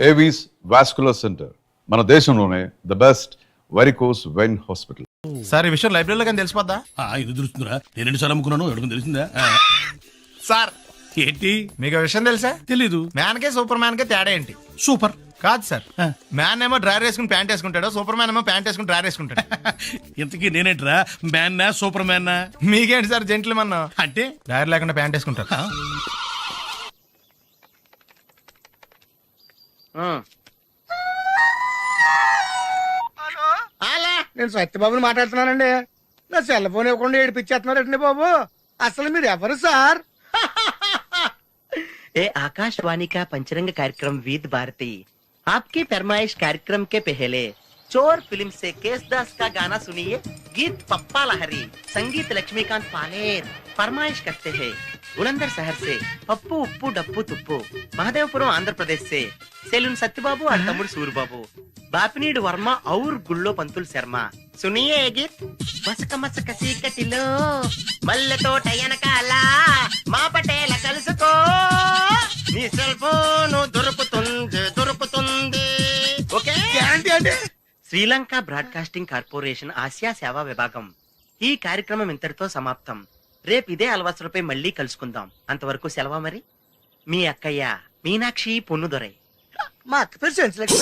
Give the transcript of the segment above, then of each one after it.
Avis vascular centre, మన దేశంలోనే the best varicose vein hospital. Sir ఈ విషయం లైబ్రరీలో కానీ తెలిసిపోద్దా? ఇది తెలుస్తుందిరా, నేను 2 సార్లు అమ్ముకున్నాను, ఎవరికి తెలిసిందా? సార్ ఏంటి మీకు విషయం తెలుసా? తెలీదు. మ్యాన్ కే సూపర్ మ్యాన్ కే తేడా ఏంటి? సూపర్ కాదు సార్, మ్యాన్ ఏమో డ్రైవర్ వేసుకుని ప్యాంట్ వేసుకుంటాడు, సూపర్ మ్యాన్ ఏమో ప్యాంట్ వేసుకుని డ్రైవర్ వేసుకుంటాడు. ఇంతకీ నేనేంట్రా, మ్యాన్నా సూపర్ మ్యాన్నా? మీకేంటి సార్ జెంట్లు మన్నా అంటే డ్రైవర్ లేకుండా ప్యాంట్ వేసుకుంటారు. అలా నేను సత్యబాబుని మాట్లాడుతున్నానండి. నా సెల్ ఫోన్ ఇవ్వకుండా ఏడిపించేస్తున్నారండి బాబు. అసలు మీరు ఎవరు సార్? ए आकाशवाणी का पंचरंग कार्यक्रम विद भारती आपकी फरमाइश कार्यक्रम के पहले चोर फिल्म से केसदास का गाना सुनिए. गीत पप्पा लहरी, संगीत लक्ष्मीकांत पालेर. फरमाइश करते हैं बुलंदर शहर से पप्पू उप्पू डप्पू तुप्पू, महादेवपुरम आंध्र प्रदेश से सेलून सत्यबाबू और तमुड़ सूरबाबू, बापिनीड वर्मा और गुल्लो पंतुल शर्मा. सुनिए ये गीत. मसक मसक सीकटिलो मल्लतो टयनकाला మా పటేల కలుసుకో, నీ సెల్ ఫోన్ దొరుకుతుంది. ఓకే, గ్యారంటీ అండి. శ్రీలంక బ్రాడ్కాస్టింగ్ కార్పొరేషన్ ఆసియా సేవా విభాగం. ఈ కార్యక్రమం ఇంతటితో సమాప్తం. రేపు ఇదే అలవాసులపై మళ్ళీ కలుసుకుందాం. అంతవరకు సెలవా మరి. మీ అక్కయ్య మీనాక్షి పొన్నుదొరై. మా అక్క పేరు సెన్సిలెక్స్.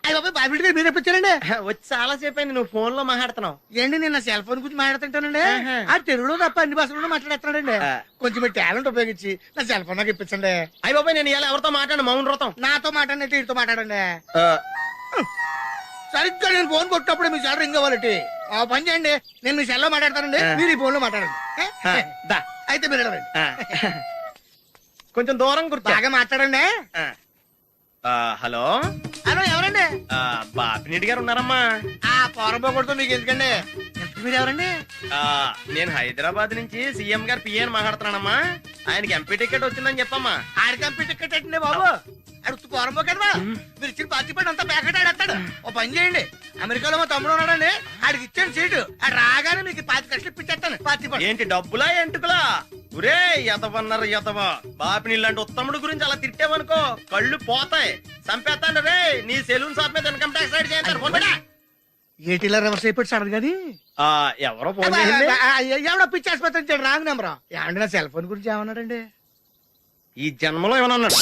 అయ్య బాబు బాబిడి గారు మీరు ఎప్పించారండి? వచ్చి చాలా సేపు అయింది, నువ్వు ఫోన్ లో మాట్లాడుతున్నావు. ఏంటి నేను నా సెల్ ఫోన్ గురించి మాట్లాడుతుంటానండి. ఆ తెలుగులో తప్ప అన్ని భాషల్లో మాట్లాడేస్తున్నాడండి. కొంచెం మీ టాలెంట్ ఉపయోగించి నా సెల్ ఫోన్ నాకు ఇప్పించండి. అయ్య బాబాయ్, నేను ఇలా ఎవరితో మాట్లాడు? మౌన్ వ్రతం. నాతో మాట్లాడినట్టు వీటితో మాట్లాడండి. సరిగ్గా నేను ఫోన్ కొట్టినప్పుడు మీ సెల్ రింగ్ అవ్వాలంటే ఆ పని చేయండి. నేను మీ సెల్ లో మాట్లాడతానండి, మీరు ఈ ఫోన్ లో మాట్లాడండి. అయితే మీరు వెళ్ళండి. కొంచెం దూరం కూర్చో. బాగా మాట్లాడండి. హలో హలో, ఎవరండి? బాపినీటి గారు ఉన్నారమ్మా? ఆ పోరంపోకూడదు మీకు ఎందుకండి. మీరు ఎవరండి? నేను హైదరాబాద్ నుంచి సీఎం గారు పిఏ అని మాట్లాడుతున్నానమ్మా. ఆయనకి ఎంపీ టికెట్ వచ్చిందని చెప్పమ్మా. ఆడికి ఎంపీ టికెట్ అండి బాబు. అడుగుతూ పోరంపోకడవా? మీరు ఇచ్చిన పార్టీ పడి అంతా ప్యాకెట్ ఆడేస్తాడు. ఓ పని చేయండి, అమెరికాలో మా తమ్ముడు ఉన్నాడండి, ఆడికి ఇచ్చాను సీటు. ఆడు రాగానే మీకు 5 లక్షలు ఇప్పించేస్తాను పార్టీ పడి. ఏంటి డబ్బులా ఎంటుకులా? ఒరే ఎదవన్నారు ఎదవ. బాపిని ఇలాంటి ఉత్తముడు గురించి అలా తిట్టావనుకో కళ్ళు పోతాయి, చంపేస్తాను రే. నీ సెలూన్ షాప్ మీద ఇన్కమ్ ట్యాక్స్ రైడ్ చేస్తారు. ఏటీలో రివర్స్ అయిపోయి సడన్ గది ఎవరో ఫోన్ చేసింది? ఎవడో పిచ్చి ఆసుపత్రి ఇచ్చాడు, రాంగ్ నెంబర్. ఏమండి నా సెల్ ఫోన్ గురించి ఏమన్నాడండి? ఈ జన్మలో ఏమన్నా అన్నాడు?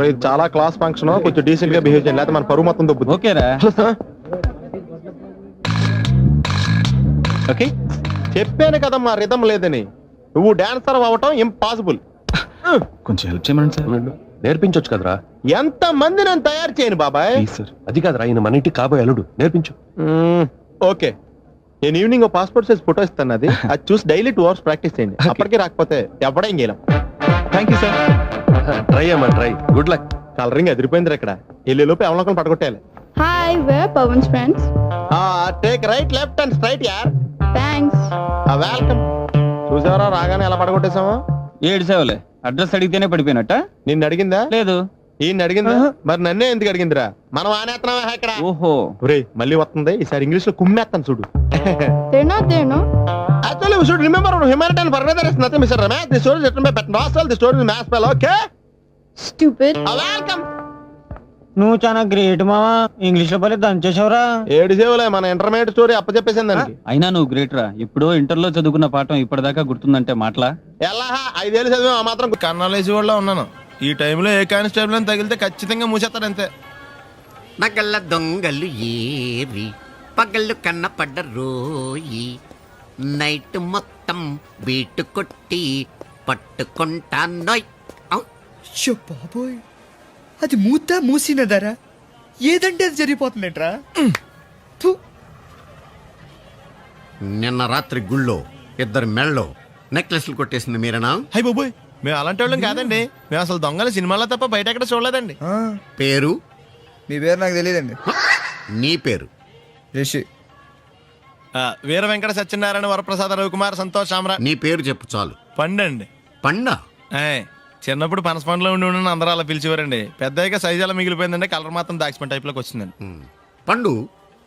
ఇది చాలా క్లాస్ ఫంక్షన్, కొంచెం డీసెంట్ గా బిహేవ్ చేయాలి, లేకపోతే మన పరువు మొత్తం దొబ్బుద్ది. ఓకేరా? ఓకే, చెప్పాను కదమ్మా రిథం లేదని. నువ్వు డాన్సర్ అవటం ఇంపాసిబుల్. కొంచెం హెల్ప్ చేయమని సార్. నేర్పించొచ్చు కదరా. ఎంత మంది నేను తయారు చేయను బాబాయ్. సార్ అది కాదురా, ఆయన మన ఇంటికి కాబోయే అల్లుడు, నేర్పించు. ఓకే, నేను ఈవినింగ్ పాస్పోర్ట్ సైజ్ ఫోటో ఇస్తాను, అది చూసి డైలీ 2 hours ప్రాక్టీస్ చేయండి. అప్పటికి రాకపోతే ఎవడేం చేయలేం. Thank you sir. ట్రై అమ్మా ట్రై. Good luck. కలరింగ్ అదిరిపోయింది ఇక్కడ. వెళ్ళే లోపు ఎవరినొకరు పడగొట్టాలి. Hi, we're Pawan's friends. Take right left and straight యార్. Thanks. వెల్కమ్. చూసావరా రాగానే ఎలా పడగొట్టేసామో. 7 సేవలే. అడ్రస్ అడిగితేనే పడిపోయినట్ట. నిన్ను అడిగిందా? లేదు. ఈయన అడిగిందా? మరి నన్నే ఎందుకు అడిగిందిరా? మనం ఆనేస్తున్నావా ఇక్కడ? ఓహో, ఒరే మళ్ళీ వస్తుంది, ఈసారి ఇంగ్లీష్ లో కుమ్మేస్తాను చూడు. They're not there, no? Actually, we should remember humanitarian further is nothing, Mr. Ramesh. The story is written by Petnosel. The story is mass spell, okay? Stupid. Welcome. నువ్వు చాలా గ్రేట్ మావా. ఇంగ్లీష్ లో పని దంచేసావురా. 7 సేవలే, మన intermediate story అప్పచెప్పేసింది దానికి. అయినా నువ్వు great రా. ఇప్పుడు ఇంటర్ లో చదువుకున్న పాఠం ఇప్పటిదాకా గుర్తుందంటే మాటలా? ఎలా 5 ఏళ్ళు చదివా ఆ మాత్రం. కన్నాలేసి వాళ్ళ ఉన్నాను. ఈ టైంలో ఏ కానిస్టేబుల్ అని తగిలితే ఖచ్చితంగా మూసేస్తాడు అంతే. నగల దొంగలు ఏరి పగళ్ళు కన్నపడ్డ రోయి, నైట్ మొత్తం బీటు కొట్టి పట్టుకుంటానోయ్. బాబోయ్, అది మూసినదరా? ఏదంటే అది జరిగిపోతుందేంట్రా? నిన్న రాత్రి గుళ్ళో 2 మెళ్ళలో నెక్లెస్లు కొట్టేసింది మీరేనా? హై బాబోయ్, మేము అలాంటి వాళ్ళం కాదండి. మేము అసలు దొంగలు సినిమాలో తప్ప బయట ఎక్కడ చూడలేదండి. పేరు? మీ పేరు నాకు తెలియదండి. నీ పేరు? రిషి. వీర వెంకట సత్యనారాయణ వరప్రసాద రవికుమార్ సంతోష్ సామ్రా. నీ పేరు చెప్పు చాలు. పండండి. పండా? చిన్నప్పుడు పనస పండులో ఉండి అందరూ అలా పిలిచేవారండి. పెద్దగా సైజ్ అలా మిగిలిపోయిందండి, కలర్ మాత్రం దాక్సిపెన్ టైప్ లోకి వచ్చిందండి. పండు,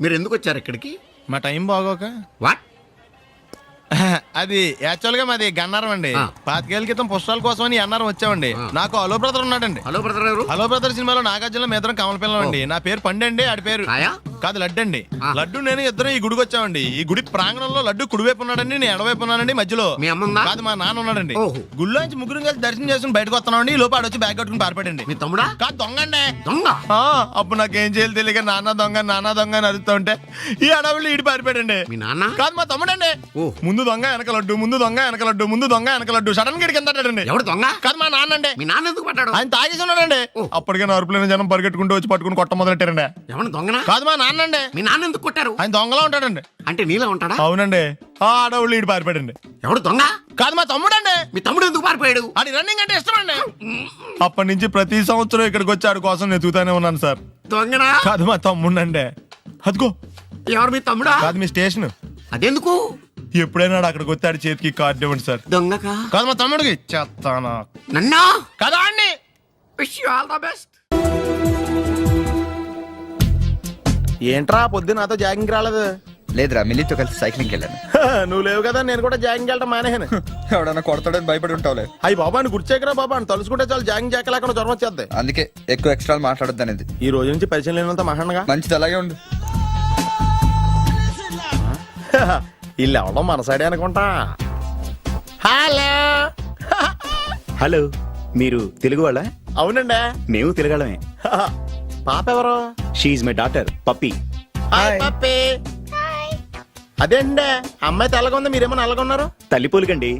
మీరు ఎందుకు వచ్చారు ఇక్కడికి? మా టైం బాగోక. వాట్? అది యాక్చువల్ గా మాది గన్నారం అండి. ఆ. 25 ఏళ్ల క్రితం పుష్పాల కోసం ఈ అన్నారం వచ్చామండి. నాకు హలో బ్రదర్ ఉన్నాడండి. హలో బ్రదర్ ఎవరు? హలో బ్రదర్ సినిమాలో నాగార్జున మేదరం కమల పిల్లం అండి. నా పేరు పండండి, ఆడి పేరు కాయా? కాదు లడ్డు అండి. ఆ. లడ్డు నేను ఇద్దరు ఈ గుడికి వచ్చామండి. ఈ గుడి ప్రాంగణంలో లడ్డు కుడివైపు ఉన్నాడండి, నేను ఎడవైపు ఉన్నానండి. మధ్యలో మీ అమ్మ ఉందా? కాదు మా నాన్న ఉన్నాడండి. ఓహో. గుళ్ళో నుంచి ముగ్గురు కలిసి దర్శనం చేసుకుని బయటకు వస్తున్నామండి. ఈ లోపు ఆడొచ్చి బ్యాగ్ కట్టుకుని పారిపోయాడండి. మీ తమ్ముడా? కాదు దొంగండి. దొంగ? ఆ, అప్పుడు నాకేం చేయాలి తెలియక నాన్న దొంగ అని అరుస్తూ ఉంటే ఈ అడవులు ఈడి పారిపోయాడండి. మీ నాన్న? కాదు మా తమ్ముడండి. ఓ. ముందు దొంగ వెనక లడ్డు, ముందు దొంగ వెనక లడ్డు, ముందు దొంగ వెనక లడ్డు. సడన్ గా కిందండి. ఎవడు దొంగ? కాదు మా నాన్న అండి. మీ నాన్న ఎందుకు పడ్డాడు? ఆయన తాగేసి ఉన్నాడండి. ఓ. అప్పటికే నరుపులైన జనం పరిగెట్టుకుంటూ వచ్చి పట్టుకుని కొట్ట మొదలెట్టారండి. ఎవడు దొంగనా? కాదు మా నాన్న అండి. మీ నాన్న ఎందుకు కొట్టారు? ఆయన దొంగలా ఉంటాడండి. అంటే నీలా ఉంటాడా? అవునండి. ఆ అడవులు ఈడు పారిపోయాడండి. ఎవడు దొంగ? కాదు మా తమ్ముడండి. మీ తమ్ముడు ఎందుకు పారిపోయాడు? అది రన్నింగ్ అంటే ఇష్టం అండి. అప్పటి నుంచి ప్రతి సంవత్సరం ఇక్కడికి వచ్చి ఆడి కోసం వెతుకుతానే ఉన్నాను సార్. దొంగనా? కాదు మా తమ్ముడండి. అదిగో ఎవరు మీ తమ్ముడా? కాదు మీ స్టేషన్. అదెందుకు? ఎప్పుడైనా అక్కడికి వచ్చి ఆడి చేతికి కార్డు ఇవ్వండి సార్. దొంగకా? కాదు మా తమ్ముడికి చెత్తానా. నన్నా? కదా అండి. Wish you all the best. ఏంట్రా పొద్దున్న నాతో జాగింగ్ రాలేదు? లేదురా, మిల్లీతో కలిసి సైక్లింగ్ వెళ్ళాను. నువ్వు లేవు కదా, నేను కూడా జాగింగ్ వెళ్ళడం మానేహాను. ఎవడన్నా కొడతాడని భయపడి ఉంటావులే. అయ్యి బాబా అని గుర్చేకరా బాబా అని తలుసుకుంటే చాలు జాగింగ్ చేయలేకుండా జ్వరం వచ్చేద్ది. అందుకే ఎక్కువ ఎక్స్ట్రా మాట్లాడొద్దు అనేది. ఈ రోజు నుంచి పరిచయం లేనంత మహాన్గా మంచిది, అలాగే ఉండు. వీళ్ళు ఎవడో మన సైడే అనుకుంటా. హలో హలో, మీరు తెలుగు వాళ్ళ? అవునండి, మేము తెలుగాళ్ళమే. పాప ఎవరు? She's my daughter Pappi. Hi Pappi. అదేండి అమ్మాయి తెల్లగా ఉంది, మీరేమో నల్లగా ఉన్నారు. తల్లిపోలికండి.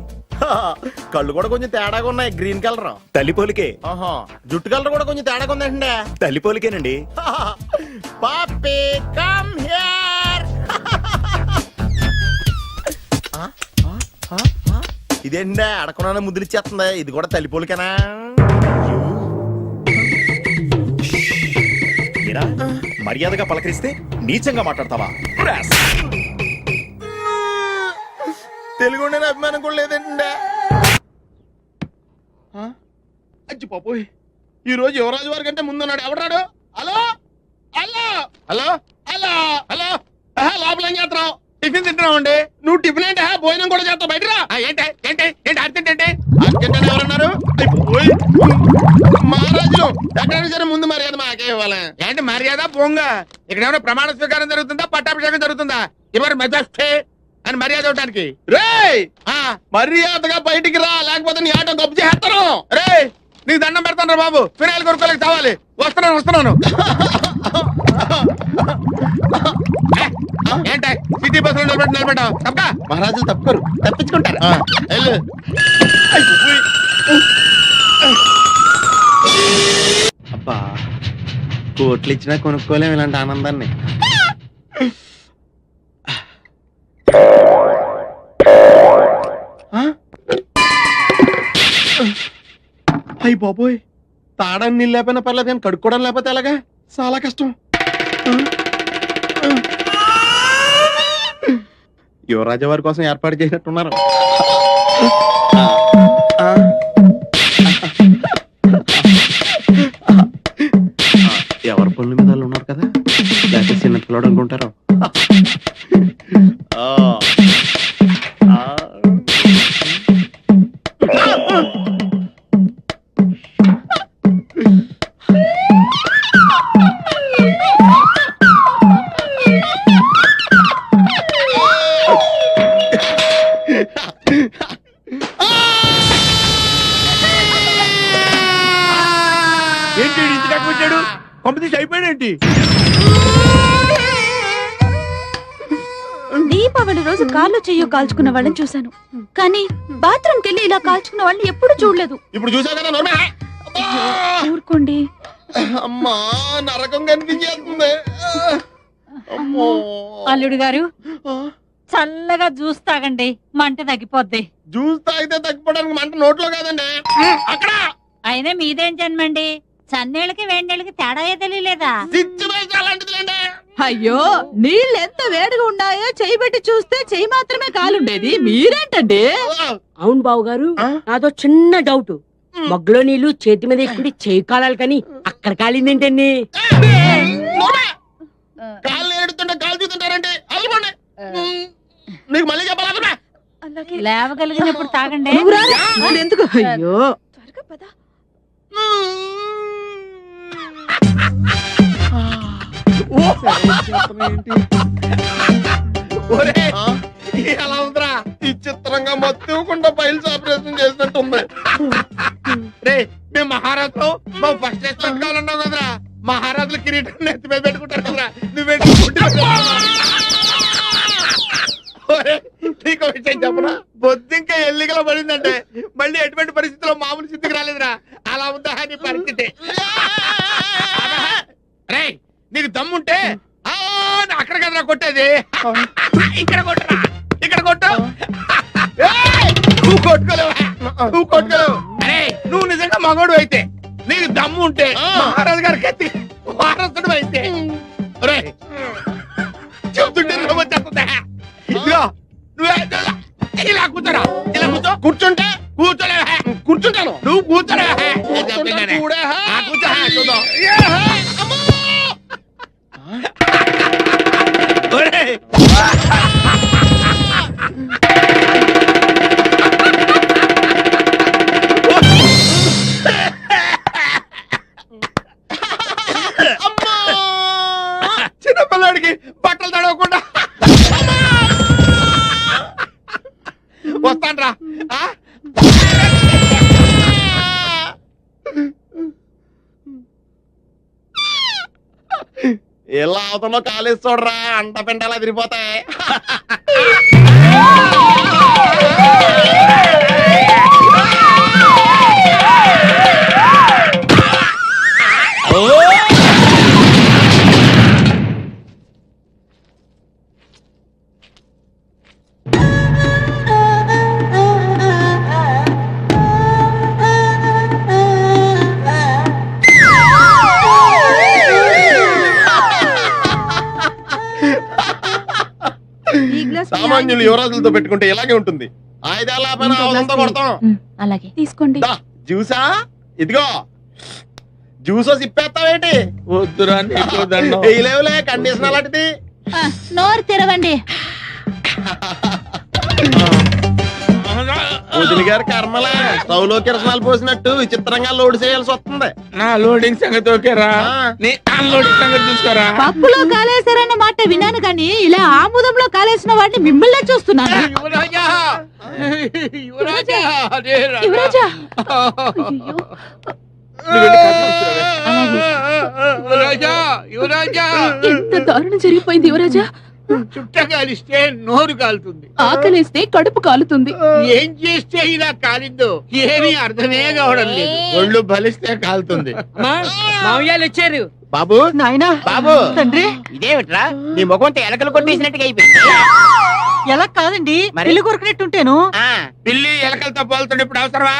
కళ్ళు కూడా కొంచెం తేడాగా ఉన్నాయి, గ్రీన్ కలర్. తల్లిపోలికే. ఆహా, జుట్టు కలర్ కూడా కొంచెం తేడాగా ఉందండి. తల్లిపోలికేనండి. పప్పి కమ్ హియర్. ఇదేండి అడగకుండా ముద్దులు ఇచ్చేస్తుంది, ఇది కూడా తల్లిపోలికేనా? ఏరా, మర్యాదగా పలకరిస్తే నీచంగా మాట్లాడతావా? తెలుగు ఉండే అభిమానం కూడా లేదండి. అచ్చి పాపోయ్, ఈ రోజు యువరాజు వారి కంటే ముందున్నాడు. ఎవడాడు? Hello hello hello hello hello. లోపల ఏం చేస్తున్నావు? టిఫిన్ తింటున్నావు అండి. నువ్వు టిఫిన్ అంటే భోజనం కూడా చేస్తావు. బయటరా. ఏంటి ఏంటి ఏంటి అర్జెంట్ ఏంటి? అర్జెంట్ అంటే ఎవరన్నారు? మహారాజులు ఎక్కడ సరే ముందు మర్యాద మాకే ఇవ్వాలి. ఏంటి మర్యాద? పోంగ ఇక్కడ ఏమైనా ప్రమాణ స్వీకారం జరుగుతుందా, పట్టాభిషేకం జరుగుతుందా? ఎవరు మెజాస్టే అని మర్యాద ఇవ్వడానికి. రే మర్యాదగా బయటికి రా, లేకపోతే నీ ఆటో గబ్బు చేస్తాను. రే నీకు దండం పెడతాను రా బాబు, ఫినాయిల్ కొనుక్కోలేక చావాలి. వస్తున్నాను. ఏంట సిటీ బస్ లో నిలబెట్టావు? తప్ప మహారాజులు తప్పుకోరు, తప్పించుకుంటారు. అబ్బా, కోట్లు ఇచ్చినా కొనుక్కోలేము ఇలాంటి ఆనందాన్ని. అయ్యి బాబోయ్, తాడానికి నీళ్ళు లేకపోయినా పర్లేదు కానీ కడుక్కోవడం లేకపోతే ఎలాగా? చాలా కష్టం. యువరాజు వారి కోసం ఏర్పాటు చేసినట్టున్నారు. ఎవరి పనుల మీద వాళ్ళు ఉన్నారు కదా, లేకపోతే చిన్న పిల్లడు అనుకుంటారు. ఏంటి ఇంటి దాకా వచ్చాడు? కంపెనీ అయిపోయాడేంటి? దీపావళి రోజు కాళ్ళు చెయ్యో కాల్చుకున్న వాళ్ళని చూశాను, కానీ బాత్రూమ్ కెళ్ళి ఇలా కాల్చుకున్న వాళ్ళని ఎప్పుడు చూడలేదు. ఇప్పుడు చూసావు కదా నోర్మే. ఊరుకోండి. అమ్మా నరకం కనిపించేస్తుంది. అమ్మో. అల్లుడు గారు చల్లగా జ్యూస్ తాగండి, మంట తగ్గిపోద్ది. జ్యూస్ తాగితే తగ్గిపోవడానికి మంట నోట్లో కాదండి, అక్కడ. అయినా మీదేం జన్మండి, చన్నేళ్ళకి వేడినీళ్ళకి తేడా తెలియలేదా? అలాంటిదిలేండి. అయ్యో, నీళ్ళు ఎంత వేడిగా ఉన్నాయో చెయ్యి పెట్టి చూస్తే చెయ్యి మాత్రమే కాలుండేది, మీరేంటండి? అవును బావు గారు, నాదో చిన్న డౌట్. మగ్గులో నీళ్లు చేతి మీద ఎక్కుడి చేయి కాలాలి కానీ అక్కడ కాలిందేంటండి? కాళ్ళు ఏడుతుంటే కాలు చూస్తుంటారండి. అల్లుకోండి. నీకు మళ్ళీ చెప్పాలి. లేవగలిగినప్పుడు తాగండి. నువ్వు రారా? నేను ఎందుకు అయ్యో ఒరే ఎలా ఉందిరా ఈ చిత్రంగా మత్తుకుండా ఫైల్స్ ఆపరేషన్ చేసినట్టుంది. రే మేము మహారాజులో మా ఫస్ట్ రెస్టారెంట్ కావాలన్నావు కదరా, మహారాజులు కిరీటం నెత్తి మీద పెట్టుకుంటారు కదరా, నువ్వు నీకు విషయం చెప్పరా, బొద్దింకా ఎల్లిగల పడిందంటే మళ్ళీ ఎటువంటి పరిస్థితిలో మామూలు స్థితికి రాలేదురా. అలా ఉందా నీ పరిస్థితి? రే నీకు దమ్ముంటే అక్కడ కదరా కొట్టేది, ఇక్కడ కొట్టరా, ఇక్కడ కొట్టు. నువ్వు కొట్టుకోలేవు, నువ్వు కొట్టుకోలేవు. అరే నువ్వు నిజంగా మగోడు అయితే, నీకు దమ్ము ఉంటే మహారాజు గారికి ఎత్తి వారసుడు అయితే చెప్తుంటే వచ్చేస్తుందా? ఇదిగో నువ్వే ఇలా కూర్చోరా, ఇలా కూర్చో. కూర్చుంటే కూర్చోలేవా? కూర్చుంటాను, నువ్వు కూర్చోలేవా? కూర్చో. చిన్నపిల్లడికి బట్టలు తడవకుండా వస్తాన్రా. ఎలా అవుతుందో కాలేజ్ చూడరా, అంట పెంటలా తిరిగిపోతాయి. సామాన్యులు యువరాజులతో పెట్టుకుంటే ఇలాగే ఉంటుంది. ఆయుధాలతో కొడతాం. అలాగే తీసుకోండి. జ్యూసా? ఇదిగో జ్యూసో సిప్పేస్తావేంటి? వద్దురా, లేవులే కండిషన్ అలాంటిది. నోరు తెరవండి. వదిలి గారి కర్మలే, స్టవ్ లో కిరసనాలు పోసినట్టు విచిత్రంగా లోడ్ చేయాల్సి వస్తుంది. నా లోడింగ్ సంగతి ఓకేరా, నీ అన్లోడింగ్ సంగతి చూసుకోరా. పప్పులో కాలేసారన్న మాట విన్నాను కానీ ఇలా ఆముదంలో కాలేసిన వాడిని మిమ్మల్నే చూస్తున్నాను. యువరాజా, యువరాజా, యువరాజా. యువరాజా, యువరాజా. ఎంత దారుణం జరిగిపోయింది యువరాజా. చుట్ట కాలిస్తే నోరు కాలుతుంది, ఆకలిస్తే కడుపు కాలుతుంది. ఏం చేస్తే ఇలా కాలిందో ఏమీ అర్థమే కావడం లేదు. ఒళ్ళు బలిస్తే కాలుతుంది. మామయ్యాలు వచ్చారు. బాబు, నాయనా, బాబు, తండ్రి. ఇదేమిట్రా నీ ముఖంతో ఎలకలు కొట్టేసినట్టుగా అయిపోయింది. ఎలా కాదండి, ఇల్లు కొరికినట్టుంటేను. పిల్లి ఎలకలతో పోలుతుండే ఇప్పుడు అవసరమా?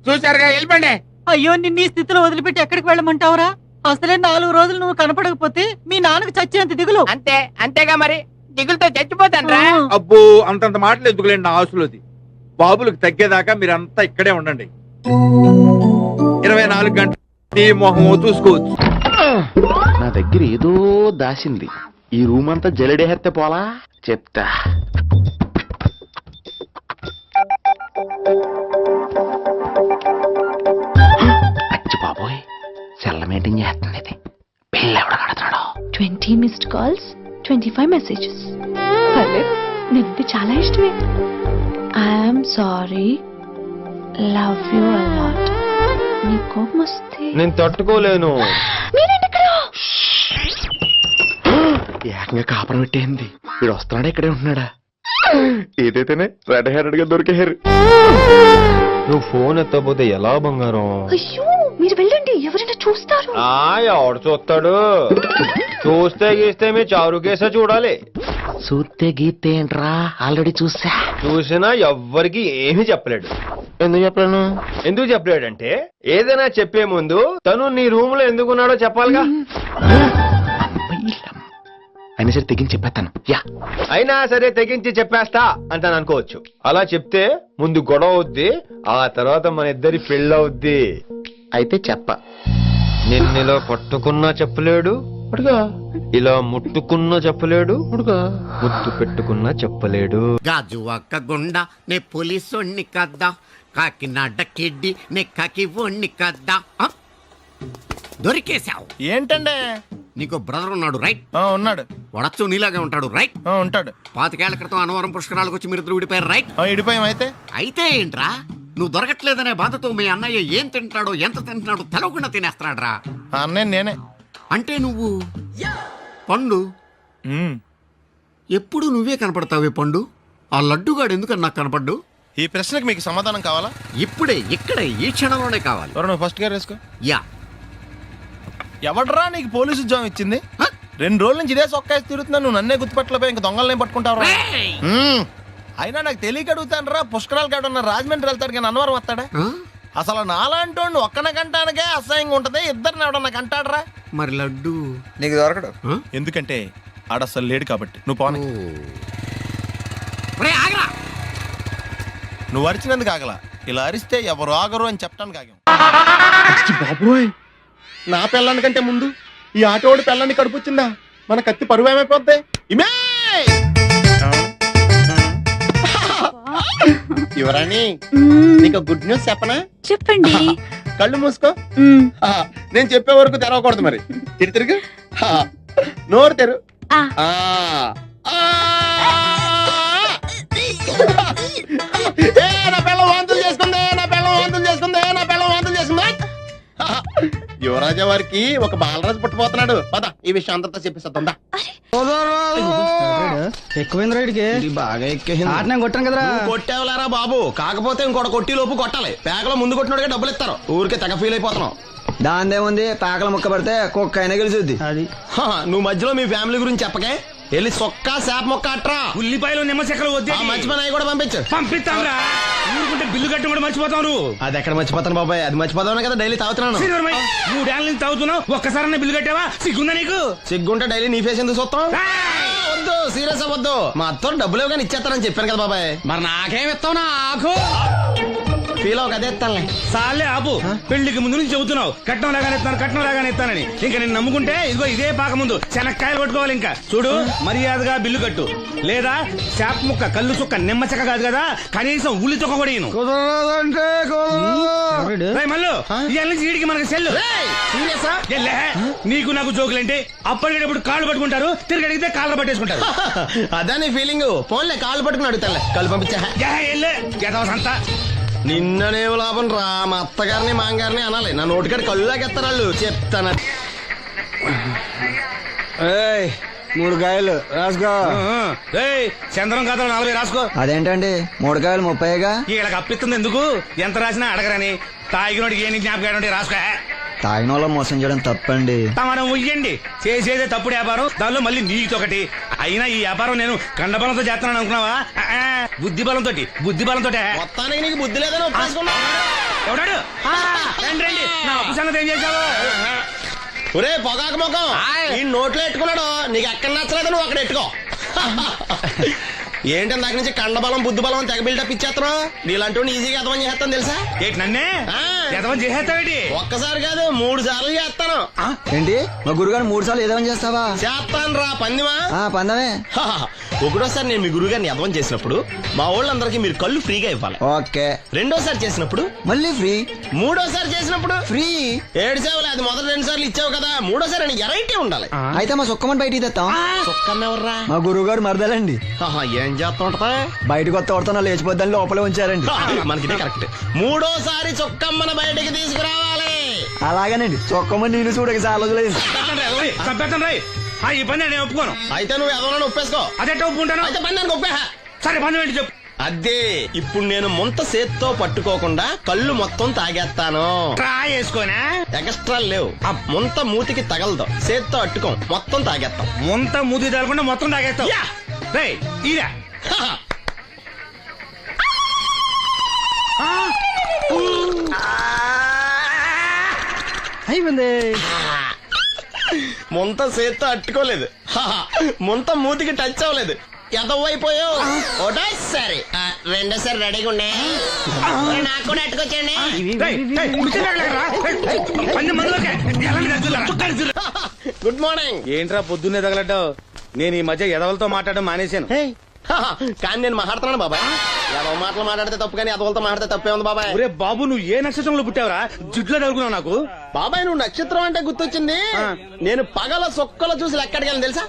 చూసారుగా, వెళ్ళిపోండి. అయ్యో, నిన్ను ఈ స్థితిలో వదిలిపెట్టి ఎక్కడికి వెళ్ళమంటావురా? అసలే 4 రోజులు నువ్వు కనపడకపోతే మీ నాన్నకు చచ్చేంత దిగులు. అంతే అంతేగా మరి, దిగులతో చచ్చిపోతాను రా. అబ్బో, అంతంత మాటలు ఎందుకులేండి నా ఆశలోది. బాబులకు తగ్గేదాకా మీరంతా ఇక్కడే ఉండండి. 24 గంటలు నీ మొహం చూసుకోవచ్చు. నా దగ్గర ఏదో దాసింది. ఈ రూమ్ అంతా జలడేహెత్తే పోలా చెప్తా. అచ్చి బాబోయ్, సెల్ల మెయింటైన్ చేస్తుంది ఇది. పిల్ల ఎవడ కడతాడో. 20 మిస్డ్ కాల్స్, 25 మెసేజెస్. నీకు చాలా ఇష్టమే. I'm sorry, love you a lot. నీ కోపం వస్తే నేను తట్టుకోలేను. ఏకంగా కాపురం పెట్టేంది. వీడు వస్తున్నాడా, ఇక్కడే ఉంటున్నాడా? ఏదైతేనే రెడ్ హ్యాండెడ్ గా దొరికేహారు. నువ్వు ఫోన్ ఎత్తపోతే ఎలా బంగారం? అయ్యో, మీరు వెళ్ళండి, ఎవరైనా చూస్తారు. ఎవడు చూస్తాడు? చూస్తే గీస్తే మీ చారు కేసే చూడాలి. చూస్తే గీస్తే ఏంట్రా, ఆల్రెడీ చూసినా ఎవ్వరికి ఏమీ చెప్పలేడు. ఎందుకు చెప్పలేను? ఎందుకు చెప్పలేడంటే ఏదైనా చెప్పే ముందు తను నీ రూమ్ లో ఎందుకున్నాడో చెప్పాలిగా. అయినా సరే తెగించి చెప్పేస్తాను. అయినా సరే తెగించి చెప్పేస్తా అంటాను అనుకోవచ్చు. అలా చెప్తే ముందు గొడవ అవుద్ది, ఆ తర్వాత మన ఇద్దరి పెళ్ళవుద్ది. అయితే చెప్ప నిన్నెలో పట్టుకున్నా చెప్పలేడు, ఇలా ముట్టుకున్నా చెప్పలేడు ముద్దు పెట్టుకున్నా చెప్పలేడు. గాజు ఒక్క గుండ నే పోలీసోణ్ణి కద్దా, కాకినాడ కిడ్డి నే కాకి ఓణ్ణి కద్దా. దొరికేశావు. ఏంటండి? నీకు బ్రదర్ ఉన్నాడు రైట్? ఉన్నాడు. వడచ్చు నీలాగే ఉంటాడు రైట్? ఉంటాడు. 25 ఏళ్ల క్రితం అనవరం పుష్కరాలకు వచ్చి మీరు ఇద్దరు విడిపోయారు రైట్? ఇడిపోయాం. అయితే ఏంట్రా నువ్వు దొరకట్లేదనే బాధతో మీ అన్నయ్య ఏం తింటాడో ఎంత తింటున్నాడో తెలవకుండా తినేస్తాడ్రా. అన్నయ్య నేనే. అంటే నువ్వు పండు ఎప్పుడు నువ్వే కనపడతావే పండు. ఆ లడ్డుగాడు ఎందుకని నాకు కనపడ్డు? ఈ ప్రశ్నకు మీకు సమాధానం కావాలా? ఇప్పుడే ఇక్కడే ఈ క్షణంలోనే కావాలి. నువ్వు ఫస్ట్ గేర్ వేసుకో. యా. ఎవడరా నీకు పోలీసు ఉద్యోగం ఇచ్చింది? 2 రోజుల నుంచి ఇదే సొక్కాసి తిరుగుతున్నా, నువ్వు నన్నే గుర్తుపట్టలేపోయి ఇంక దొంగలనే పట్టుకుంటావు. అయినా నాకు తెలియక అడుగుతాను రా, పుష్కరాలు కాడున్న రాజమండ్రి వెళ్తాడు కానీ అన్నవరం వస్తాడా? అసలు నాలాంటి ఒక్కన కంటానికే అసహ్యంగా ఉంటది, ఇద్దరిని ఎవడన్నా కంటాడరా? మరి లడ్డు నీకు దొరకడు. ఎందుకంటే ఆడ అసలు లేడు కాబట్టి. నువ్వు పోనీ. నువ్వు అరిచినందుకు ఆగలా, ఇలా అరిస్తే ఎవరు ఆగరు అని చెప్పడానికి ఆగాం. బాబోయ్, నా పిల్లని కంటే ముందు ఈ ఆటోడి పిల్లని కడుపుచ్చిందా? మన కత్తి పరువు ఏమైపోద్ది? ఇమే యువరాణి, నీకు గుడ్ న్యూస్ చెప్పనా? చెప్పండి. కళ్ళు మూసుకో. నేను చెప్పే వరకు తెరవకూడదు. మరి తిరుగు. నోరు తెరు. నా పిల్ల వాంతులు చేసుకుందే, నా పిల్ల వాంతులు చేసుకుందే, నా పిల్ల వాంతులు చేసుకుందే. యువరాజా వారికి ఒక బాలరాజు పుట్టబోతున్నాడు. పద ఈ విషయం అందరితో చెప్పేస్తుందా? ఎక్కువైంది రైడ్కి బాగా ఎక్కేసింది. కొట్టాను కదరా. కొట్టేవలేరా బాబు, కాకపోతే ఇంకోటి కొట్టి లోపు కొట్టాలి. పేకలో ముందు కొట్టినోడిగా డబ్బులు ఇస్తారు. ఊరికే తెగ ఫీల్ అయిపోతున్నావు. దాందేముంది, పేకల ముక్క పడితే కుక్క అయినా గెలిచుద్ది. అది నువ్వు మధ్యలో మీ ఫ్యామిలీ గురించి చెప్పకే. వెళ్ళి సొక్కా శాప మొక్క అట్రా. ఉల్లిపాయలు నిమ్మచెక్కలు వద్దే. మంచి పని అవి కూడా పంపించు. పంపిస్తాంరా. ఊరుకుంటే బిల్లు కట్టి కూడా మర్చిపోతావు నువ్వు. అది ఎక్కడ మర్చిపోతాను బాబాయ్, అది మర్చిపోతావు కదా డైలీ తాగుతున్నాను. 3 ఏళ్ళ నుంచి తాగుతున్నావు, ఒక్కసారి బిల్లు కట్టావా? సిగ్గుందా నీకు? సిగ్గుంటే డైలీ నీ ఫేస్ ఎందుకు చూస్తాం? వద్దు, సీరియస్ అవ్వద్దు. మా అత్తో డబ్బులు ఇవ్వగానే ఇచ్చేస్తానని చెప్పాను కదా బాబాయ్. మరి నాకేం ఇస్తావు? నాకు ఫీల్ అవ్వక అదే ఇస్తానులే. సాలే ఆపు. పెళ్లికి ముందు నుంచి చెబుతున్నావు కట్నం లాగానే ఇస్తానని. ఇంకా నేను నమ్ముకుంటే ఇదిగో ఇదే పాక ముందు శనక్కాయలు కొట్టుకోవాలి. ఇంకా చూడు, మర్యాదగా బిల్లు కట్టు, లేదా చేప ముక్క, కళ్ళు చుక్క, నిమ్మ చెక్క కాదు కదా, కనీసం ఉల్లి తొక్క కూడా ఇయ్యను. మళ్ళీ ఇవాళ నుంచి వీడికి మనకి సెల్లు. నీకు నాకు జోకులేంటి? అప్పటికేటప్పుడు కాళ్ళు పట్టుకుంటారు, తిరిగి అడిగితే కాళ్ళు పట్టేసుకుంటారు. అదే నీ ఫీలింగ్. ఫోన్లే కాళ్ళు పట్టుకుని అడుగుతానులే. కళ్ళు పంపించా. సంతా నిన్ననే లాభం రా. మా అత్తగారిని మాంగారిని అనాలి. నా నోటికాడ కళ్ళు లాగేస్తారు వాళ్ళు. చెప్తాను. 3 కాయలు రాసుకో. చంద్రం కథలు 40 రాసుకో. అదేంటండి 3 కాయలు 30గా? వీళ్ళకి అప్పిస్తుంది ఎందుకు? ఎంత రాసినా అడగరని. తాగినోడికి ఏ జ్ఞాపకం రాసుకో. తాగిన వాళ్ళ మోసం చేయడం తప్పండి. మనం ఉయ్యండి, చేసేదే తప్పుడు వ్యాపారం, దానిలో మళ్ళీ నీతోకటి. అయినా ఈ వ్యాపారం నేను కండబలంతో చేస్తున్నాను అనుకున్నావా? బుద్ధి బలంతో. మొత్తానికి నీకు బుద్ధి లేదని ఒప్పేసుకున్నా. ఎవడాడు? రండి, నా అప్పు సంగతి ఏం చేశావు? ఒరే పొగాకు ముఖం, ఈ నోట్లో ఎట్టుకున్నాడు. నీకు ఎక్కడ నచ్చలేదు, నువ్వు అక్కడ ఎట్టుకో. ఏంటి నాకు నుంచి కండబలం బుద్ధి బలం తెగ బిల్డప్ ఇచ్చేస్తున్నావు? నీలాంటి ఈజీగా ఎదవని చేస్తాను తెలుసా? ఏంటి నన్నే ఎదవని చేసేస్తావేంటి? ఒక్కసారి కాదు 3 సార్లు చేస్తాను. ఏంటి మా గురుగారు 3 సార్లు ఎదవని చేస్తావా? చేస్తాను రా పందిమా. పందమే. ఒకటోసారి నేను మీ గురుగారిని ఎదవని చేసినప్పుడు మా వాళ్ళందరికీ మీరు కళ్ళు ఫ్రీగా ఇవ్వాలి. ఓకే. రెండోసారి చేసినప్పుడు మళ్ళీ ఫ్రీ. మూడోసారి చేసినప్పుడు ఫ్రీ. 7 సేవలు. అది మొదటి 2 సార్లు ఇచ్చావు కదా, మూడోసారి అని ఎరైటీ ఉండాలి. అయితే మా సుక్కమని బయటికి తెస్తాం. సుక్కమ్మ ఎవర్రా? మా గురువుగారు మరదలండి. ఏం చేస్తుంటా? బయటకు వస్తా లేచిపోద్దని లోపలే ఉంచారండి. మనకి కరెక్ట్. మూడోసారి చొక్కమ్మను బయటికి తీసుకురావాలి. అలాగేనండి. చొక్కమని నేను చూడక చాలా రోజులేదు. ఈ పని నేను ఒప్పుకోను. అయితే నువ్వు ఎవరైనా ఒప్పేసుకో. అదే ఒప్పుకుంటాను. అయితే పని నేను ఒప్పే. సరే పని ఏంటి చెప్పు. అదే ఇప్పుడు నేను ముంత చేత్తో పట్టుకోకుండా కళ్ళు మొత్తం తాగేస్తాను. ట్రై చేసుకోనా? ఎక్స్ట్రా లేవు. ముంత మూతికి తగలదు, చేత్తో అట్టుకోం, మొత్తం తాగేస్తాం. ముంత మూతి తగలకుండా మొత్తం తాగేస్తాం. అయిపోయింది. ముంత చేత్తో అట్టుకోలేదు, ముంత మూతికి టచ్ అవ్వలేదు, ఎదవైపోయావు. ఒకటోసారి రెండోసారి రెడీగా ఉండే. నాకు కూడా అట్టుకొచ్చండి. Good morning. ఏంట్రా పొద్దున్నే తగలడ్డావు? నేను ఈ మధ్య ఎదవలతో మాట్లాడడం మానేశాను. కానీ నేను మాట్లాడుతున్నాను బాబాయ్. ఎవరి మాటలు మాట్లాడితే తప్పు, కానీ ఎదవలతో మాట్లాడితే తప్పే ఉంది బాబాయ్. ఒరే బాబు, నువ్వు ఏ నక్షత్రంలో పుట్టావురా? జిడ్లో తగులుకున్నావు నాకు. బాబాయ్ నువ్వు నక్షత్రం అంటే గుర్తొచ్చింది. నేను పగల సొక్కలు చూసి లెక్కడికెళ్ళను తెలుసా?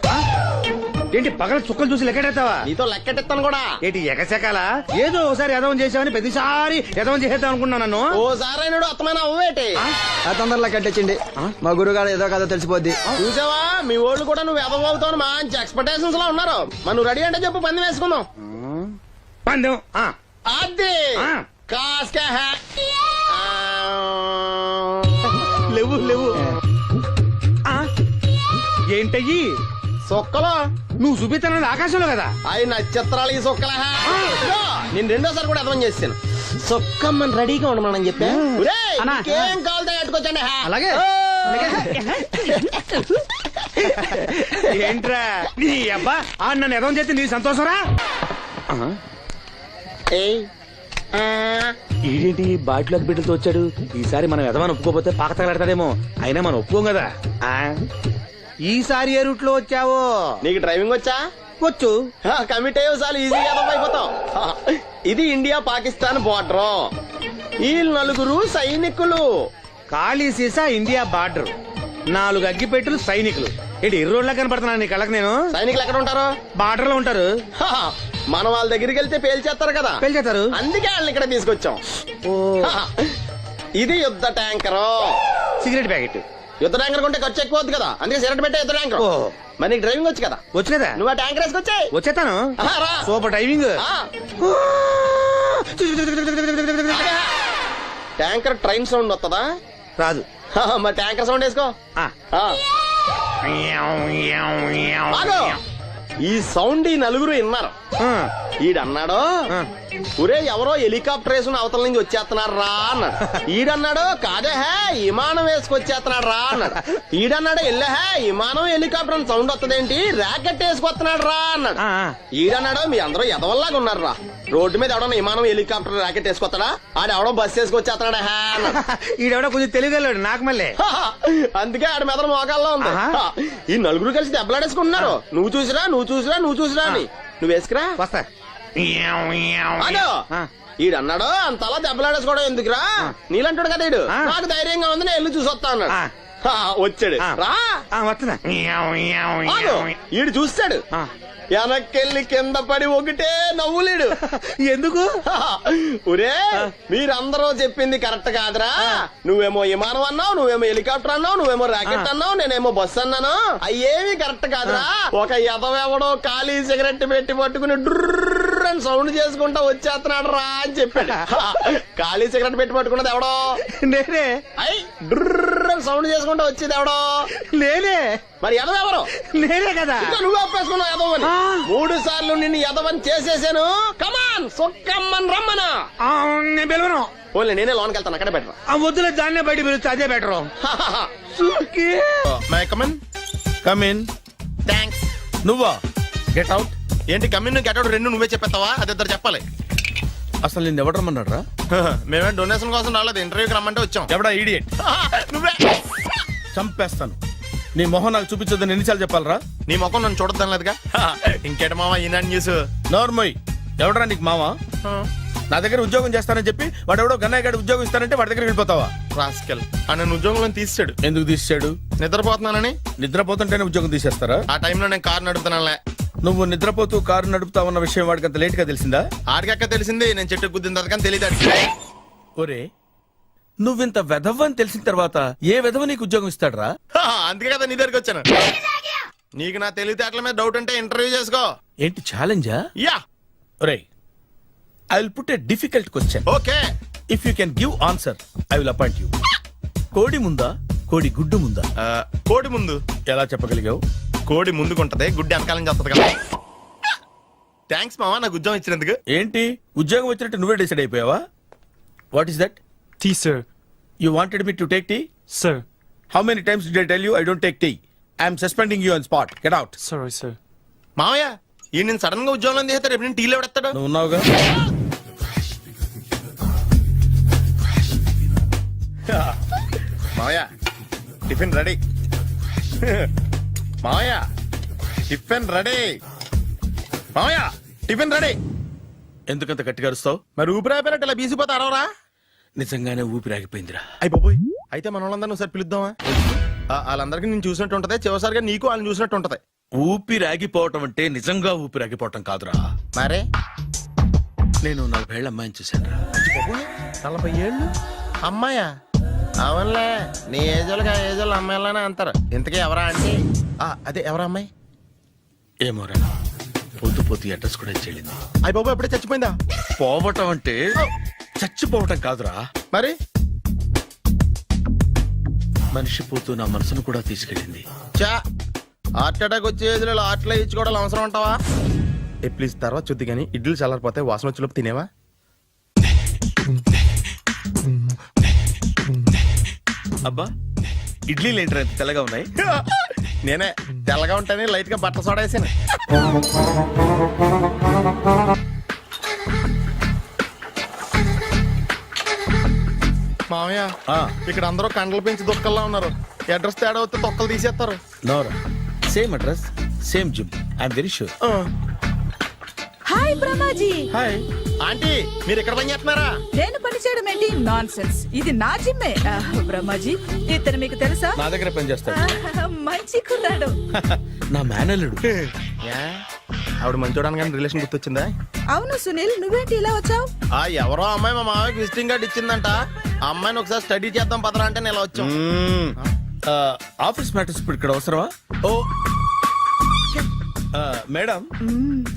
ఏంటి పగల చుక్కలు చూసి లెక్కెడతావా? నీతో లెక్కెట్టిస్తాను కూడా. ఏంటి ఎగసెకాల? ఏదో ఒకసారి ఎదవం చేసావని ప్రతిసారి ఎదవం చేసేద్దాం అనుకున్నాను నన్ను. ఓసారి అయినాడు అత్తమైన అవ్వేటి తొందరలో కట్టించండి మా గురుగారు ఏదో కదా తెలిసిపోద్ది. చూసావా, మీ ఓళ్ళు కూడా నువ్వు ఎదవవుతావు మంచి ఎక్స్పెక్టేషన్స్ లో ఉన్నారు. మరి నువ్వు రెడీ అంటే చెప్పు, పందెం వేసుకుందాం. పందెం అది కాస్క లేవు లేవు. ఏంటయ్యి సొక్కలో నువ్వు చూపిస్తానది ఆకాశంలో కదా? అవి నక్షత్రాలు ఈ సొక్కల. నేను రెండోసారి కూడా అర్థం చేస్తాను. సొక్కమ్మని రెడీగా ఉండమని చెప్పా. ఏం కావాలి కట్టుకోవచ్చండి. అలాగే. ఏంట్రా నీ అబ్బా నన్ను ఎదవం చేస్తే నీ సంతోషరా? ఏంటి బాటిలోకి బిడ్డలతో వచ్చాడు? ఈసారి మనం ఎదవని ఒప్పుకోపోతే పాక తగలడతాడేమో. అయినా మనం ఒప్పుకోం కదా. ఈసారి ఏ రూట్ లో వచ్చావో? నీకు డ్రైవింగ్ వచ్చా? వచ్చు. కమిట్ అయ్యే చాలు ఈజీగా అయిపోతాం. ఇది ఇండియా పాకిస్తాన్ బోర్డర్. ఈ నలుగురు సైనికులు. ఖాళీ సీసా ఇండియా బార్డర్, 4 అగ్గిపెట్టులు సైనికులు. ఏంటి ఇర్రోడ్లా కనపడుతున్నాను నీ కళ్ళకి నేను? సైనికులు ఎక్కడ ఉంటారు? బార్డర్ లో ఉంటారు. మన వాళ్ళ దగ్గరికి వెళ్తే పేల్చేస్తారు కదా. పేల్చేస్తారు. అందుకే వాళ్ళని ఇక్కడ తీసుకొచ్చాం. ఇది యుద్ధ ట్యాంకర్. Cigarette packet. యుద్ధ ట్యాంకర్ కొంటే ఖర్చు ఎక్కువ అవుతుంది కదా, అందుకే సిగరెట్ పెట్టే యుద్ధ ట్యాంకర్. మరి నీకు డ్రైవింగ్ వచ్చు కదా? వచ్చు కదా. నువ్వు ఆ ట్యాంకర్ వేసుకొచ్చాయి. వచ్చేస్తాను. Super driving. Tanker train sound వస్తుందా? రాదు. మరి ట్యాంకర్ సౌండ్ వేసుకో. ఈ సౌండ్ ఈ నలుగురు విన్నారు. ఈడన్నాడు, ఒరే ఎవరో హెలికాప్టర్ వేసుకుని అవతల నుంచి వచ్చేస్తున్నాడు రా అన్నాడు. ఈడన్నాడు, కాదే హే విమానం వేసుకొచ్చేస్తున్నాడు రా అన్నాడు. ఈడన్నాడు, ఎల్లహే విమానం హెలికాప్టర్ అని సౌండ్ వస్తుందేంటి, ర్యాకెట్ వేసుకొస్తున్నాడు రా అన్నాడు. ఈడన్నాడు, మీ అందరూ ఎదవల్లాగా ఉన్నారు రా. రోడ్డు మీద ఎవడన్నా విమానం హెలికాప్టర్ ర్యాకెట్ వేసుకొస్తాడా? ఆడెవడో బస్సు వేసుకొచ్చేస్తున్నాడు హే అన్నాడు. ఈడెవడో కొంచెం తెలియగలడు నాకు మళ్ళీ. అందుకే ఆడ మెదడు మోకాల్లో ఉంది. ఈ నలుగురు కలిసి దెబ్బలాడేసుకుంటున్నారు. నువ్వు చూసిరా అని. నువ్వు వేసుకురా. వస్తా. ఈడన్నాడు, అంతలా దెబ్బలాడేసుకోవడం ఎందుకురా, నీలంటాడు కదా ఈడు. నాకు ధైర్యంగా ఉంది, నేను వెళ్ళి చూసొస్తా అన్నాడు. వచ్చాడు రా. వస్తున్నా. ఈడు చూస్తాడు, వెనక్కెళ్ళి కింద పడి ఒకటే నవ్వులేడు. ఎందుకు? ఒరే మీరందరూ చెప్పింది కరెక్ట్ కాదురా. నువ్వేమో విమానం అన్నావు, నువ్వేమో హెలికాప్టర్ అన్నావు, నువ్వేమో రాకెట్ అన్నావు, నేనేమో బస్సు అన్నాను. అయ్యేమి కరెక్ట్ కాదురా. ఒక ఎదవెవడో ఖాళీ సిగరెట్ పెట్టి పట్టుకుని డుర్ర్ అని సౌండ్ చేసుకుంటా వచ్చేస్తున్నాడు రా అని చెప్పాడు. ఖాళీ సిగరెట్ పెట్టి పట్టుకున్నది ఎవడో? నేనే. అయ్యి డుర్ర్ అని సౌండ్ చేసుకుంటా వచ్చేది ఎవడో? నేనే. మరి ఎదవెవరు? నేనే కదా. నువ్వు ఒప్పేసుకున్నావు ఎదవని. 3 సార్లు నిన్ను ఎదవని చేసేసాను. కమాన్ సొక్కమ్మని రమ్మనా. నేను పిలవను. ఓన్లీ నేనే లోన్కి వెళ్తాను, అక్కడే బెటర్. వద్దులే, దాన్నే బయట పిలుస్తా, అదే బెటర్. కమిన్. థ్యాంక్స్. నువ్వా? Get out. ఏంటి కమిన్ గెట్ అవుట్ రెండు నువ్వే చెప్పేస్తావా? అది ఇద్దరు చెప్పాలి. అసలు నేను ఎవరు రమ్మన్నాడు రా? మేమే డొనేషన్ కోసం రాలేదు, ఇంటర్వ్యూకి రమ్మంటే వచ్చాం. ఎవడా ఈడియట్? నువ్వే. చంపేస్తాను. నీ మొహం నాకు చూపించొద్దని ఎన్నిసార్లు చెప్పాలరా? నీ మొహం నన్ను చూడద్దాం లేదుగా. ఇంకేట మామ ఈనాడు న్యూస్. నోర్మోయ్, ఎవడరా నీకు మామ? నా దగ్గర ఉద్యోగం చేస్తానని చెప్పి వాడు ఎవడో గన్నయ్య గారి ఉద్యోగం ఇస్తానంటే వాడి దగ్గర వెళ్ళిపోతావా? రాస్కెల్. నన్ను ఉద్యోగంలో తీసాడు. ఎందుకు తీసాడు? నిద్రపోతున్నానని. నిద్రపోతుంటేనే ఉద్యోగం తీసేస్తారా? ఆ టైంలో నేను కారు నడుపుతున్నానులే. నువ్వు నిద్రపోతూ కారు నడుపుతావన్న విషయం వాడికి అంత లేట్ గా తెలిసిందా? ఆడికక్క తెలిసింది, నేను చెట్టు గుద్దిన తర్వాత కానీ తెలియదు. ఒరే నువ్వింత వెధవని తెలిసిన తర్వాత ఏ వెధవ నీకు ఉద్యోగం ఇస్తాడరా? అందుకే కదా నీ దగ్గరికి వచ్చాను. నీకు నా తెలివితేటల మీద డౌట్ అంటే ఇంటర్వ్యూ చేసుకో. ఏంటి ఛాలెంజా? యా. ఒరే I will put a difficult question. Okay. If you can give answer I will appoint you. కోడి ముందా కోడి గుడ్డు ముందా? కోడి ముందు. ఎలా చెప్పగలిగావు? కోడి ముందుకుంటది, గుడ్డి వెనకాలం చేస్తుంది కదా. థ్యాంక్స్ మామా నాకు ఉద్యోగం ఇచ్చినందుకు. ఏంటి ఉద్యోగం వచ్చినట్టు నువ్వే డిసైడ్ అయిపోయావా? What is that? Tea, sir. You wanted me to take tea? Sir. How many times did I tell you I don't take tea? I am suspending you on spot. Get out. Sorry, sir. మావయ్య ఈ నేను sudden గా ఉద్యోగంలో తీస్తాడు, రేపు నేను టీలో పెడతాడు. నువ్వు ఉన్నావుగా. మావయ్య టిఫిన్ రెడీ. మావయ్య టిఫిన్ రెడీ. మావయ్య టిఫిన్ రెడీ. ఎందుకంత గట్టిగా అరుస్తావు? మరి ఊపిరి అయిపోయినట్టు ఇలా బీసిపోతే అరవరా? నిజంగానే ఊపిరాగిపోయిందిరా. అయిపోయి అయితే మన వాళ్ళందరినీ ఒకసారి పిలుద్దామా? వాళ్ళందరికీ నేను చూసినట్టు ఉంటది, చివరిసారిగా నీకు వాళ్ళని చూసినట్టు ఉంటది. ఊపిరాగిపోవటం అంటే నిజంగా ఊపిరాగిపోవటం కాదురా. మరే నేను 40 ఏళ్ల అమ్మాయిని చూశాను. 40 ఏళ్ళు అమ్మాయా? అవునులే, నీ ఏజోళ్ళకి ఆ ఏజోళ్ళు అమ్మాయిలానే అంటారు. ఇంతకీ ఎవరా అంటే? అదే ఎవరా అమ్మాయి? ఏమోరా, పొద్దు పొద్దు అడ్రస్ కూడా చెల్లింది. అయ్యి బాబు ఎప్పుడే చచ్చిపోయిందా? పోవటం అంటే చచ్చిపోవటం కాదురా, మరి మనిషి పోతూ నా మనసును కూడా తీసుకెళ్ళింది. చా హార్ట్ అటాక్ వచ్చే ఏజ్లో ఆటలో ఇచ్చుకోవడం అవసరం ఉంటావా? ప్లీజ్ తర్వాత చూద్ది కానీ ఇడ్లీ చల్లారిపోతే వాసన వచ్చేలోపు తినేవా? అబ్బా, ఇడ్లీ లేంటరా ఎంత తెల్లగా ఉన్నాయి? నేనే తెల్లగా ఉంటానే లైట్ గా బట్టలు సోడా వేసాను. మామయ్య ఇక్కడ అందరూ కండలు పెంచి దుక్కల్లా ఉన్నారు. అడ్రస్ తేడా వస్తే తొక్కలు తీసేస్తారు. నోరా, same address same gym, I'm very sure. Hi Brahmaji. Hi aunty, మీరు ఇక్కడ పని చేస్తున్నారా? నేను పని చేయడం ఏంటి? Nonsense. ఇది నా జిమ్మే. బ్రహ్మాజీ, ఇతను మీకు తెలుసా? నా దగ్గర పని చేస్తాడు. మంచి కుర్రాడు. నా మేనల్లుడు. ఆవిడ మంచోడానికి కానీ రిలేషన్ గుర్తొచ్చిందా? అవును సునీల్, నువ్వేంటి ఇలా వచ్చావు? ఎవరో అమ్మాయి మా మామయ్యకి విజిటింగ్ కార్డ్ ఇచ్చిందంట. ఆ అమ్మాయిని ఒకసారి స్టడీ చేద్దాం పదరా అంటే నేను ఇలా వచ్చాం. ఆఫీస్ మ్యాటర్స్ ఇప్పుడు ఇక్కడ అవసరమా? ఓ మేడం,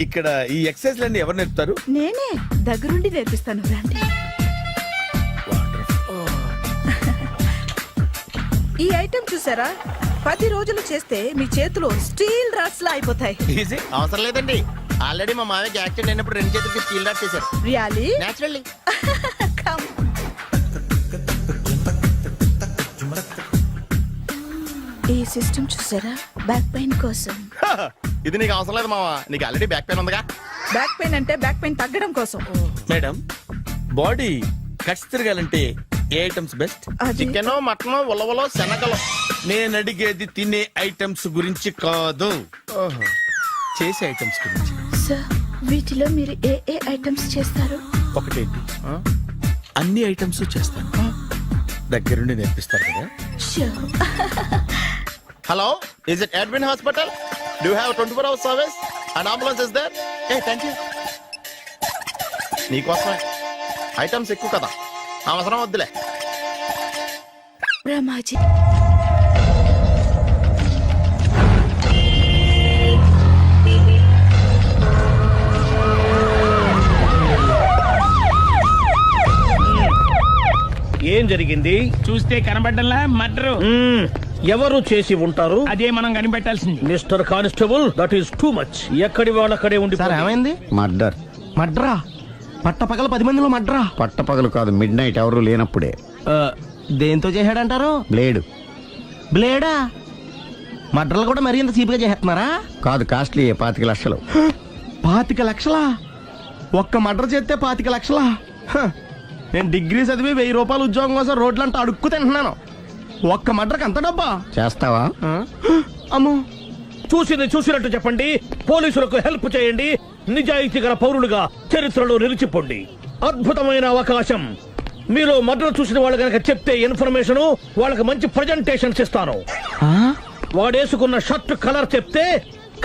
ఇక్కడ ఈ ఎక్సర్సైజ్ లన్నీ ఎవరు నేర్పుతారు? నేనే దగ్గరుండి నేర్పిస్తాను, రండి. ఈ ఐటెం చూసారా? 10 రోజులు చేస్తే మీ చేతులు స్టీల్ రాట్స్ లా అయిపోతాయి. ఈజీ. అవసరం లేదండి, ఆల్రెడీ మా మామయ్యకి యాక్సిడెంట్ అయినప్పుడు 2 చేతులకి స్టీల్ డాట్ చేశారు. రియల్లీ? నేచురల్లీ. కమ్. ఈ సిస్టమ్ చూసారా? బ్యాక్ పెయిన్ కోసం. ఇది నీకు అవసరం లేదు మావా, నీకు ఆల్రెడీ బ్యాక్ పెయిన్ ఉందిగా. బ్యాక్ పెయిన్ అంటే బ్యాక్ పెయిన్ తగ్గడం కోసం. మేడం, బాడీ కట్స్ తిరగాలంటే ఏ ఐటమ్స్ బెస్ట్? చికెన్, మటన్, ఉలవలో, శనగలు. నేను అడిగేది తినే ఐటమ్స్ గురించి కాదు, చేసే ఐటమ్స్ గురించి. సార్, వీటిలో మీరు ఏ ఏ ఐటమ్స్ చేస్తారు? ఒకటేంటి, అన్ని ఐటమ్స్ చేస్తాను. దగ్గరుండి నేర్పిస్తారు కదా. Hello, is it admin hospital? Do have 24 hours service and ambulance is there? Thank you. నీకోసమే. ఐటమ్స్ ఎక్కువ కదా, అవసరం వద్దులే. బ్రహ్మాజీ, ఏం జరిగింది? చూస్తే కనబడ్డంలా మర్డరు. ఎవరు చేసి ఉంటారు? అదే మనం కనిపెట్టాల్సింది. Mister constable, that is too much. ఎక్కడి వాళ్ళక్కడే ఉండి. సార్ ఏమైంది? మర్డర్. మడ్రా? పట్టపగల 10 మందిలో మడ్రా? పట్టపగలు కాదు, మిడ్ నైట్ ఎవరు లేనప్పుడే. దేంతో చేశాడంటారు? బ్లేడ్. బ్లేడా? మడ్రలు కూడా మరీ ఇంత చీప్గా చేస్తున్నారా? కాదు, కాస్ట్లీ 25 లక్షలు. 25 లక్షలా? ఒక్క మడ్ర చేస్తే 25 లక్షలా? నేను డిగ్రీ చదివి 1000 రూపాయలు ఉద్యోగం కోసం రోడ్లంతా అడుక్కు తింటున్నాను. ఒక్క మడ్రకు అంత డబ్బా? చేస్తావా? అమ్మో. చూసినట్టు చెప్పండి, పోలీసులకు హెల్ప్ చేయండి, నిజాయితీ గల పౌరులుగా చరిత్రలో నిలిచిపోండి. అద్భుతమైన అవకాశం. మీరు మర్డర్ చూసిన వాళ్ళు కనుక చెప్తే ఇన్ఫర్మేషన్, వాళ్ళకి మంచి ప్రజెంటేషన్స్ ఇస్తాను. వాడేసుకున్న షర్ట్ కలర్ చెప్తే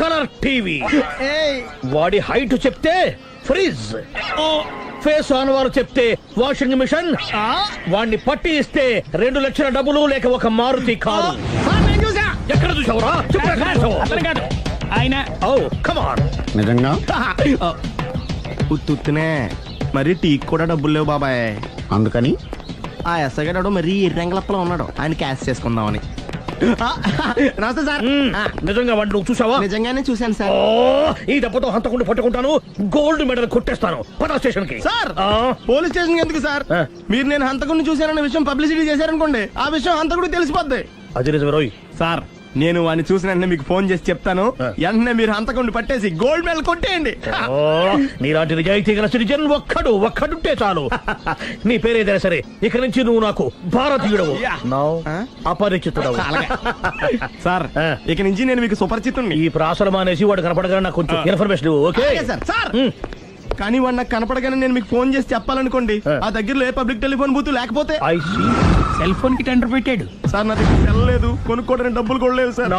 కలర్ టీవీ, వాడి హైట్ చెప్తే ఫ్రిజ్, ఫేస్ ఆన్ వారు చెప్తే వాషింగ్ మిషన్, వాడిని పట్టి ఇస్తే 2 లక్షల డబ్బులు లేక ఒక మారుతి కారు. ఎక్కడ చూసావురా? ఆయన నిజంగా ఉత్తునే మరి టీకి కూడా డబ్బులు లేవు బాబాయ్. అందుకని ఆ ఎస్ఐ గారు మరీ ఎర్రంగలప్పలో ఉన్నాడు, ఆయన క్యాష్ చేసుకుందామని. నమస్తే సార్. నిజంగా వాడిని నువ్వు చూసావా? నిజంగానే చూశాను సార్. ఈ దెబ్బతో హంతకుండా పట్టుకుంటాను, గోల్డ్ మెడల్ కొట్టేస్తాను. పద స్టేషన్ కి. సార్, పోలీస్ స్టేషన్ ఎందుకు సార్? మీరు నేను హంతకుడిని చూశానన్న విషయం పబ్లిసిటీ చేశారనుకోండి, ఆ విషయం హంతకుడికి తెలిసిపోద్ది. అది నిజమే రోయ్. సార్, నేను వాడిని చూసిన వెంటనే మీకు ఫోన్ చేసి చెప్తాను. వెంటనే మీరు హంతకుండా పట్టేసి గోల్డ్ మెడల్ కొట్టేయండి. నీలాంటి నిజాయితీ గల సిటిజన్ ఒక్కడుంటే చాలు. నీ పేరేదైనా సరే ఇక నుంచి నువ్వు నాకు భారతీయుడవు, అపరిచితుడవు. సార్ ఇక నుంచి నేను మీకు సుపరిచితుణ్ణి. ఈ ప్రాసలు మానేసి వాడు కనపడగానే నాకు కొంచెం ఇన్ఫర్మేషన్ ఇవ్వు, ఓకే? సార్ కానీ వాడు నాకు కనపడగానే నేను మీకు ఫోన్ చేసి చెప్పాలనుకోండి, ఆ దగ్గరలో ఏ పబ్లిక్ టెలిఫోన్ బూత్ లేకపోతే సెల్ ఫోన్ కి టెండర్ పెట్టాడు సార్. నా దగ్గర సెల్ లేదు, కొనుక్కోవడానికి డబ్బులు కూడా లేవు సార్.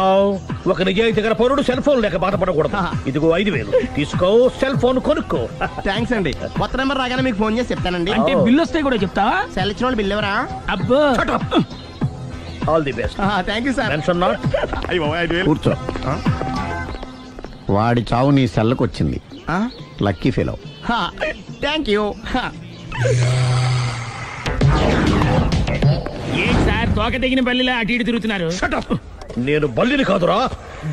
ఒక నిజాయితీ గల పౌరుడు సెల్ ఫోన్ లేక బాధపడకూడదు. ఇదిగో 5,000 తీసుకో, సెల్ ఫోన్ కొనుక్కో. థ్యాంక్స్ అండి. కొత్త నెంబర్ రాగానే మీకు ఫోన్ చేసి చెప్తానండి. అంటే బిల్ వస్తే కూడా చెప్తావా? సెల్ ఇచ్చిన వాళ్ళు బిల్ ఎవరా? అబ్బో all the best. Thank you sir. Mention not. కూర్చో. వాడి చావు నీ సెల్లకు వచ్చింది. Lucky fellow. Thank you. ఏం సార్ తోక తెగిన బల్లిలా అటు ఇటు తిరుగుతున్నారు? నేను బల్లిని కాదురా,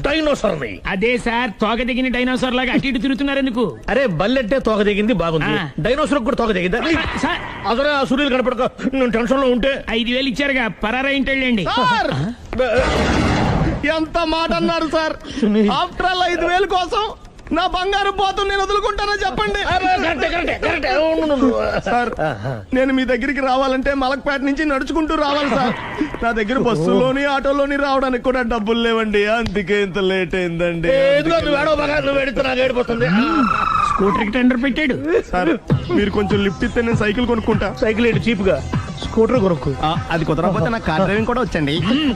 డైనోసార్ని. అదే సార్ తోక తెగిన డైనోసార్ లాగా అటు ఇటు తిరుగుతున్నారు ఎందుకు? అరే బల్లెట్టే తోక దిగింది బాగుంది, డైనోసార్ కూడా తోక దిగిందా? సార్ అదరే ఆ సూర్యులు కనపడక నేను టెన్షన్ లో ఉంటే 5,000 ఇచ్చారుగా, పరారా ఇంటండి. ఎంత మాట అన్నారు సార్? ఆఫ్టర్ ఆల్ 5,000 కోసం నా బంగారు పోతుంది నేను వదులుకుంటానో చెప్పండి సార్. నేను మీ దగ్గరికి రావాలంటే మలక్పేట నుంచి నడుచుకుంటూ రావాలి సార్. నా దగ్గర బస్సులోని ఆటోలోని రావడానికి కూడా డబ్బులు లేవండి, అందుకే ఇంత లేట్ అయిందండి. స్కూటర్ కి టెండర్ పెట్టాడు సార్. మీరు కొంచెం లిఫ్ట్ ఇస్తే నేను సైకిల్ కొనుక్కుంటా. సైకిల్ ఏంటి చీప్ గా, స్కూటర్ కొనుక్కు. అది కుదరకపోతే నాకు కార్ డ్రైవింగ్ కూడా వచ్చండి.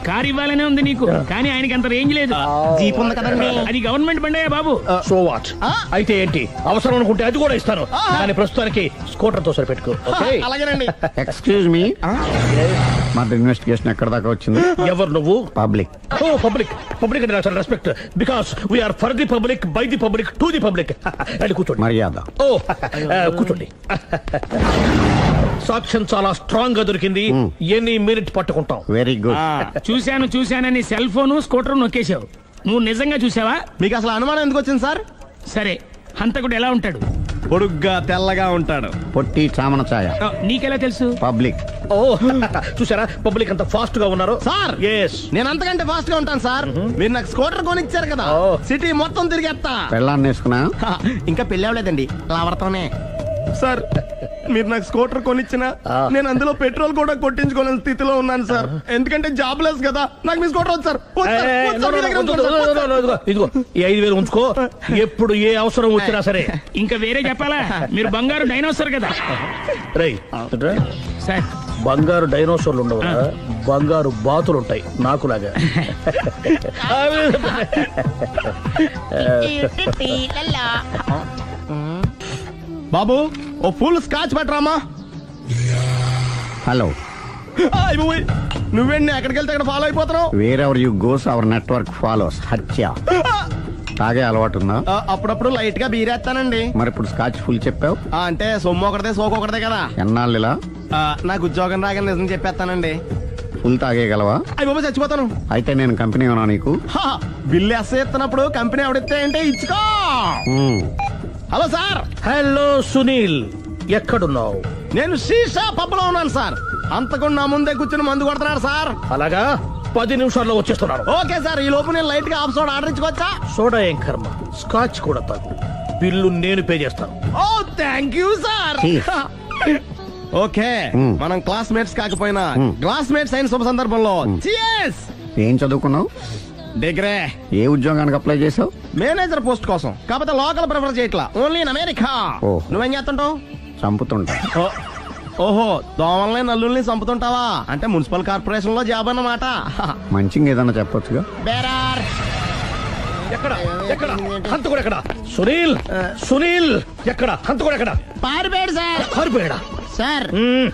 కార్ ఇవ్వాలనే ఉంది నీకు, కానీ ఆయనకి అంత రేంజ్ లేదు. జీప్ ఉంది కదండి. అది గవర్నమెంట్ బండయా బాబు. So what? అయితే ఏంటి, అవసరం అనుకుంటే అది కూడా ఇస్తాను, కానీ ప్రస్తుతానికి స్కూటర్ తో సరిపెట్టుకో. అలాగేనండి. ఎక్స్క్యూజ్ మీ, మా ఇన్వెస్టిగేషన్ ఎక్కడ దాకా వచ్చింది? ఎవరు నువ్వు? పబ్లిక్. ఓ పబ్లిక్. పబ్లిక్ అంటే చాలా respect, because we're for the public, by the public, to the public. అని కూర్చోండి. మర్యాద. ఓ కూర్చోండి. సాక్ష్యం చాలా స్ట్రాంగ్ గా దొరికింది, ఎన్ని మినిట్ పట్టుకుంటాం. Very good. చూశానని సెల్ ఫోన్ స్కూటర్ నొక్కేశావు. నువ్వు నిజంగా చూసావా? మీకు అసలు అనుమానం ఎందుకు వచ్చింది సార్? సరే హంతకుడు ఎలా ఉంటాడు? పొడుగ్గా తెల్లగా ఉంటాడు. పొట్టి చామన ఛాయ. నీకెలా తెలుసు? పబ్లిక్. ఓ చూసారా పబ్లిక్ అంత ఫాస్ట్ గా ఉన్నారు సార్. ఎస్, నేను అంతకంటే ఫాస్ట్ గా ఉంటాను సార్. మీరు నాకు స్కూటర్ కొనిచ్చారు కదా, సిటీ మొత్తం తిరిగేస్తా. పెళ్ళాన్ని వేసుకున్నా? ఇంకా పెళ్ళి అవ్వలేదండి, లావర్తోనే. సార్ మీరు నాకు స్కూటర్ కొనిచ్చిన నేను అందులో పెట్రోల్ కూడా కొట్టించుకోలేని స్థితిలో ఉన్నాను సార్. ఎందుకంటే జాబ్ లెస్ కదా. నాకు మీ స్కూటర్ వద్దు సార్. ఇదిగో ఈ 5,000 ఉంచుకో, ఎప్పుడు ఏ అవసరం వచ్చినా సరే. ఇంకా వేరే చెప్పాలా? మీరు బంగారు డైనోసార్ కదా. రై సార్ బంగారు డైనోసార్లు ఉండవు, బంగారు బాతులు ఉంటాయి నాకులాగా. బాబు ఓ ఫుల్ స్కాచ్ పెట్టరామా. హలో. నువ్వేండి ఎక్కడికి వెళ్తే అక్కడ ఫాలో అయిపోతున్నావు? Wherever you goes our network follows. హత్య. తాగే అలవాటు ఉందా? అప్పుడప్పుడు లైట్ గా బీరేస్తానండి. మరి ఇప్పుడు స్కాచ్ ఫుల్ చెప్పావు అంటే సొమ్ము ఒకటిదే సోకు ఒకటిదే కదా. ఎన్నాళ్ళు ఇలా? నాకు ఉద్యోగం రాగానే నిజం చెప్పేస్తానండి. ఫుల్ తాగేయగలవా? అయ్యి బాబు చచ్చిపోతాను. అయితే నేను కంపెనీ ఉన్నా నీకు? బిల్లు ఎస్ ఎత్తినప్పుడు కంపెనీ ఎవడితే అంటే ఇచ్చుకో. Hello sir. హలో సునీల్, ఎక్కడున్నావు? నేను శీషా పబ్లో ఉన్నాను సార్. అంతకుండా నా ముందే కూర్చుని మందు కొడుతున్నాడు సార్. అలాగా, 10 నిమిషాల్లో వచ్చేస్తున్నాను. Okay sir. ఈ లోపు నేను లైట్ గా హాఫ్ సోడా ఆర్డర్ ఇచ్చుకోవచ్చా? సోడా ఏం కర్మ, స్కాచ్ కూడా తాగు. బిల్లు నేను పే చేస్తాను. ఓ థ్యాంక్ యూ సార్. ఓకే, మనం క్లాస్మేట్స్ కాకపోయినా క్లాస్మేట్స్ అయిన శుభ సందర్భంలో cheers. ఏం చదువుకున్నావు? డిగ్రీ. ఏ ఉద్యోగానికి అప్లై చేసావు? మేనేజర్ పోస్ట్ కోసం. కాకపోతే లోకల్ ప్రిఫర్ చేయట్లా, ఓన్లీ ఇన్ అమెరికా. నువ్వేం చేస్తుంటావు? చంపుతుంటా. ఓహో, దోమల్ని నల్లుల్ని చంపుతుంటావా? అంటే మున్సిపల్ కార్పొరేషన్ లో జాబ్ అన్నమాట. మంచిగా ఏదన్నా చెప్పొచ్చుగా. బేరార్. ఎక్కడ ఎక్కడ హంతకుడు ఎక్కడ? సునీల్, సునీల్ ఎక్కడ? హంతకుడు ఎక్కడ? పారిపోయాడు సార్. పారిపోయాడా? సార్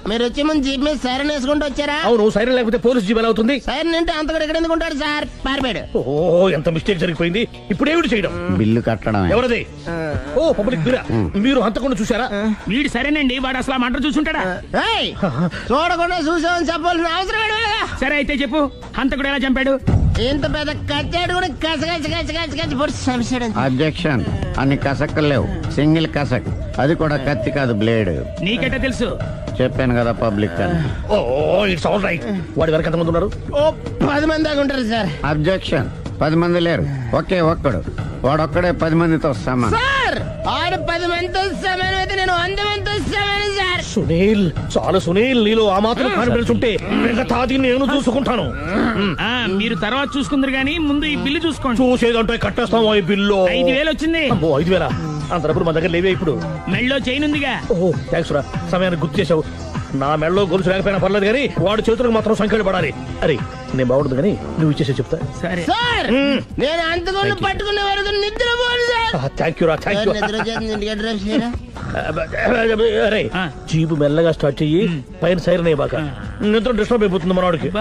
మీరు వచ్చే ముందు జీప్ మీద సైరన్ వేసుకుంటూ వచ్చారా? అవును, సైరన్ లేకపోతే పోలీస్ జీప్ ఎలా అవుతుంది? సైరన్ అంటే అంతకుడు ఎక్కడ ఎందుకు ఉంటాడు సార్? పారిపోయాడు. ఓ ఎంత మిస్టేక్ జరిగిపోయింది. ఇప్పుడు ఏమిటి చేయడం? బిల్లు కట్టడం. ఎవరది? ఓ పబ్లిక్ బిరా. మీరు హంతకుండా చూసారా? వీడు సరేనండి, వాడు అసలు మంట చూసుంటాడా? చూడకుండా చూసామని చెప్పాల్సిన అవసరం లేదు. సరే అయితే చెప్పు, హంతకుడు ఎలా చంపాడు? ఇంత పెద్ద కచ్చాడు కూడా కసగచ్చి. అబ్జెక్షన్. అన్ని కసక్కలు లేవు, సింగిల్ కసక్. అది కూడా కత్తి కాదు, బ్లేడ్. నీకెట్టా తెలుసు? చెప్పాను కదా పబ్లిక్ అని. Oh it's all right. వాడి వరకు ఎంతమంది ఉన్నారు? ఓ 10 మంది దాకా ఉంటారు సార్. అబ్జెక్షన్. 10 మంది లేరు, ఒకే ఒక్కడు. వాడొక్కడే 10 మందితో సమానం. సార్ ఆడు 10 మందితో సమానం అయితే నేను 100 మందితో సమానం సార్. సునీల్, చాలు సునీల్, నీలో ఆ మాత్రం కాన్ఫిడెన్స్ ఉంటే మిగతాది నేను చూసుకుంటాను. మీరు తర్వాత చూసుకుందరు గానీ ముందు ఈ బిల్లు చూసుకోండి. చూసేదంటే కట్టేస్తాం ఈ బిల్లు. 5,000 వచ్చింది. అబ్బో 5,000? అంత డబ్బులు మన దగ్గర లేవే ఇప్పుడు. మెళ్ళో చైన్ ఉందిగా. ఓహో థ్యాంక్స్ రా, సమయానికి గుర్తు చేసావు. నా మెడలో గొలుసు లేకపోయినా పర్లేదు కానీ వాడు చేతులకు మాత్రం సంఖ్యలు పడాలి. అరే నేను బాగుండదు కానీ నువ్వు ఇచ్చేసే చెప్తా. సరే సార్ నేను అంతకుండా పట్టుకునే వరకు నిద్రపోను సార్. థ్యాంక్ యూ రా, థ్యాంక్ యూ. నిద్ర చేస్తుంది ఇంటికి డ్రైవ్ చేయరా. అరే జీపు మెల్లగా స్టార్ట్ చెయ్యి, పైన సైరన్ అయ్యి బాగా నిద్ర డిస్టర్బ్ అయిపోతుంది మనవాడికి.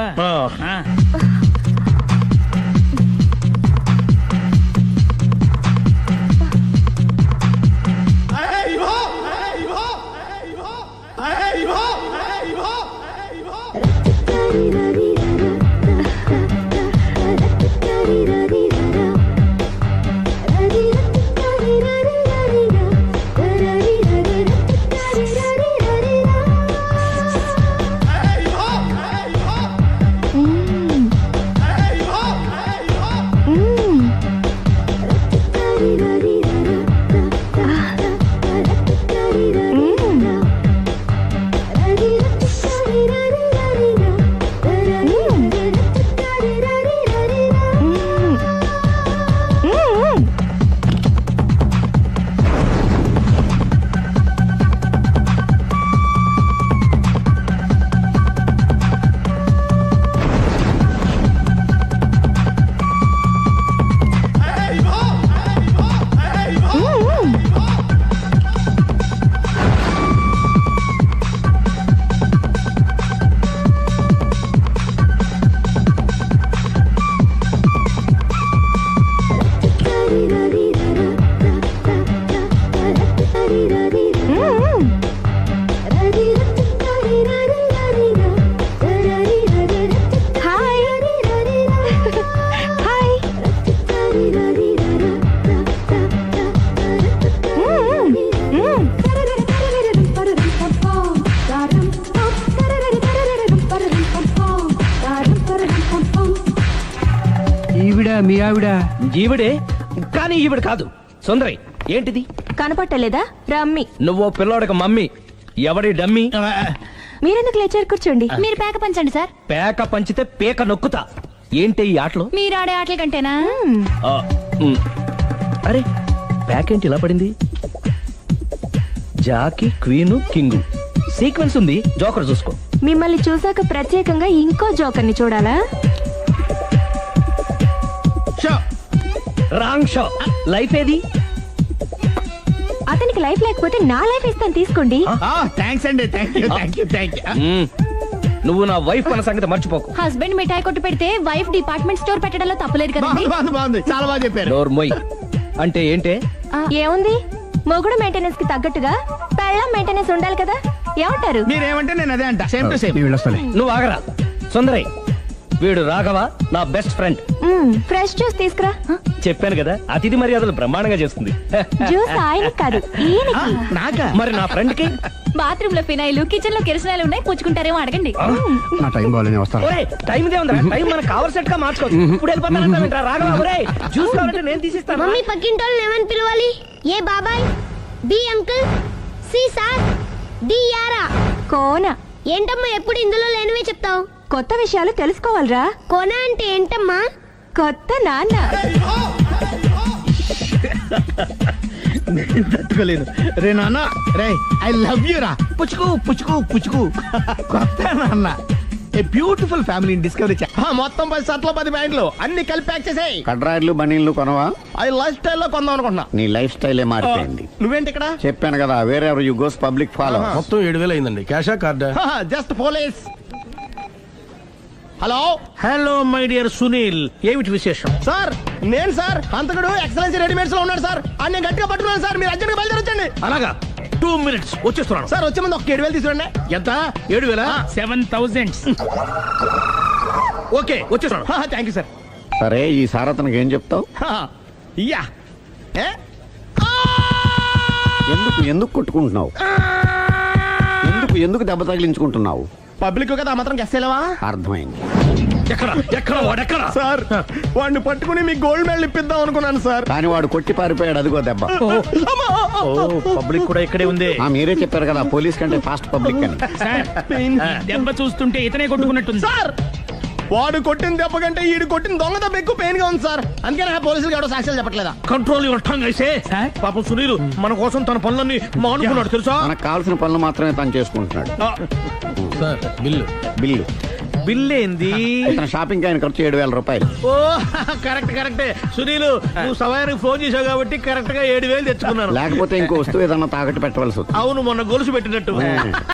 మీ ఆవిడ ఈవిడే, కానీ ఈవిడ కాదు. సుందరి ఏంటిది కనపట్టలేదా? రమ్మి. నువ్వు పిల్లోడికి మమ్మీ. ఎవడి డమ్మి? మీరెందుకు లేచారు? కూర్చోండి. మీరు పేక పంచండి సార్. పేక పంచితే పేక నొక్కుతా. ఏంటి ఈ ఆటలు? మీరు ఆడే ఆటల కంటేనా? అరే పేకేంటి ఇలా పడింది? జాకి, క్వీను, కింగు సీక్వెన్స్ ఉంది. జోకర్ చూసుకో. మిమ్మల్ని చూసాక ప్రత్యేకంగా ఇంకో జోకర్ని చూడాలా? Wrong show. లైఫ్ ఏది? అతనికి లైఫ్ లేకపోతే నా లైఫ్ ఇస్తాను, తీసుకోండి. థ్యాంక్స్ అండి. Thank you. నువ్వు నా వైఫ్ అన్న సంగతి మర్చిపోకు. హస్బెండ్ మిఠాయి కొట్టు పెడితే వైఫ్ డిపార్ట్మెంట్ స్టోర్ పెట్టడంలో తప్పలేదు కదా. బాగుంది, చాలా బాగా చెప్పారు. డోర్ మొయ్. అంటే ఏంటే? ఏముంది, మొగుడు మెయింటెనెన్స్ కి తగ్గట్టుగా పెళ్ళాం మెయింటెనెన్స్ ఉండాలి కదా. ఏమంటారు? మీరేమంటే నేను అదే అంట. Same to same. నువ్వు ఆగరా సుందరై. వీడు రాఘవ, నా బెస్ట్ ఫ్రెండ్. ఫ్రెష్ జ్యూస్ తీసుకురా. చెప్పాను కదా, అతిథి మర్యాదలు బ్రహ్మాండంగా చేస్తుంది. జ్యూస్ ఆయనకి కాదు, ఈయనకి. నాకా? మరి నా ఫ్రెండ్ కి? బాత్రూమ్ లో ఫినాయిల్, కిచెన్ లో కిరసనాయిలు ఉన్నాయి, పుచ్చుకుంటారేమో అడగండి. నా టైం బాగాలేని వస్తాను. టైం ఇదే ఉందా? టైం మనకు కావలసినట్టు గా మార్చుకోవచ్చు. ఇప్పుడు వెళ్ళిపోతానంటా రాఘవ. ఒరే జ్యూస్ కావాలంటే నేను తీసిస్తాను. మమ్మీ పక్కింటోళ్ళని ఏమని పిలవాలి? ఏ బాబాయ్, B uncle, C sir, D యారా. కోన. ఏంటమ్మా ఎప్పుడు ఇందులో లేనివే చెప్తావు? కొత్త విషయాలు తెలుసుకోవాలరా. కోన అంటే ఏంటమ్మా? కొత్త నాన్న. తట్టుకోలేదు రే నాన్న. రే ఐ లవ్ యూ రా. పుచ్చుకు పుచ్చుకు పుచ్చుకు. కొత్త నాన్న. A beautiful family discovery. మొత్తం 10 షర్ట్లు 10 ప్యాంట్లు అన్ని కలిపి ప్యాక్ చేసేయ్. కడ్రాయిలు బనీళ్లు కొనవా? అది లైఫ్ స్టైల్లో కొందాం అనుకుంటున్నా. నీ లైఫ్ స్టైలే మారిపోయింది. నువ్వేంటి ఇక్కడ? చెప్పాను కదా, వేరే ఎవరు యు గోస్ పబ్లిక్ ఫాలో. మొత్తం 7,000 అయిందండి. క్యాషా కార్డా? Just police. Hello hello my dear Sunil, ఏమిటి విశేషం? సార్ నేను సార్ అంతకుడు ఎక్సలెన్సీ రెడీమేడ్స్ లో ఉన్నాడు సార్. నేను గట్టిగా పట్టుకున్నాను సార్. మీరు అర్జెంట్గా బయలుదేరొచ్చండి. అలాగా, 2 minutes వచ్చేస్తున్నాను. సార్ వచ్చే ముందు ఒక 7,000 తీసుకోండి. ఎంత? 7,000? 7,000. ఓకే వచ్చేస్తున్నాను. Thank you sir. సరే ఈ సార్ అతనికి ఏం చెప్తావు? యా ఎందుకు కొట్టుకుంటున్నావు? ఎందుకు దెబ్బ తగిలించుకుంటున్నావు? పబ్లిక్ కదా మాత్రం గెస్సేలవా? అర్థమైంది. ఎక్కడ వాడెక్కడ? సార్ వాడిని పట్టుకుని మీ గోల్డ్ మెడల్ ఇప్పిద్దాం అనుకున్నాను సార్. కానీ వాడు కొట్టి పారిపోయాడు, అదిగో దెబ్బ. పబ్లిక్ కూడా ఇక్కడే ఉంది. మీరే చెప్పారు కదా పోలీస్ కంటే ఫాస్ట్ పబ్లిక్ అని. దెబ్బ చూస్తుంటే ఇతనే కొట్టుకున్నట్టుంది సార్ వాడు కొట్టిన దెబ్బ కంటే ఈడు కొట్టిన దొంగ దెబ్బ ఎక్కువ పెయిన్ గా ఉంది సార్. అందుకే నా పోలీసులు ఎవడో సాక్ష్యాలు చెప్పట్లేదా? కంట్రోల్ యువర్ టంగ్ అయితే. పాపం సునీల్ మన కోసం తన పనులన్నీ మానుకున్నాడు తెలుసా? మనకు కావాల్సిన పనులు మాత్రమే తను చేసుకుంటున్నాడు. బిల్లు బిల్ ఏంది? షాపింగ్ ఆయన ఖర్చు 7,000 రూపాయలు. ఓ కరెక్టే సునీల్, నువ్వు సమయానికి ఫోన్ చేసావు కాబట్టి కరెక్ట్ గా 7,000 తెచ్చుకున్నాను. లేకపోతే ఇంకో వస్తువు ఏదన్నా తాకట్టు పెట్టవలసి వస్తుంది. అవును, మొన్న గొలుసు పెట్టినట్టు.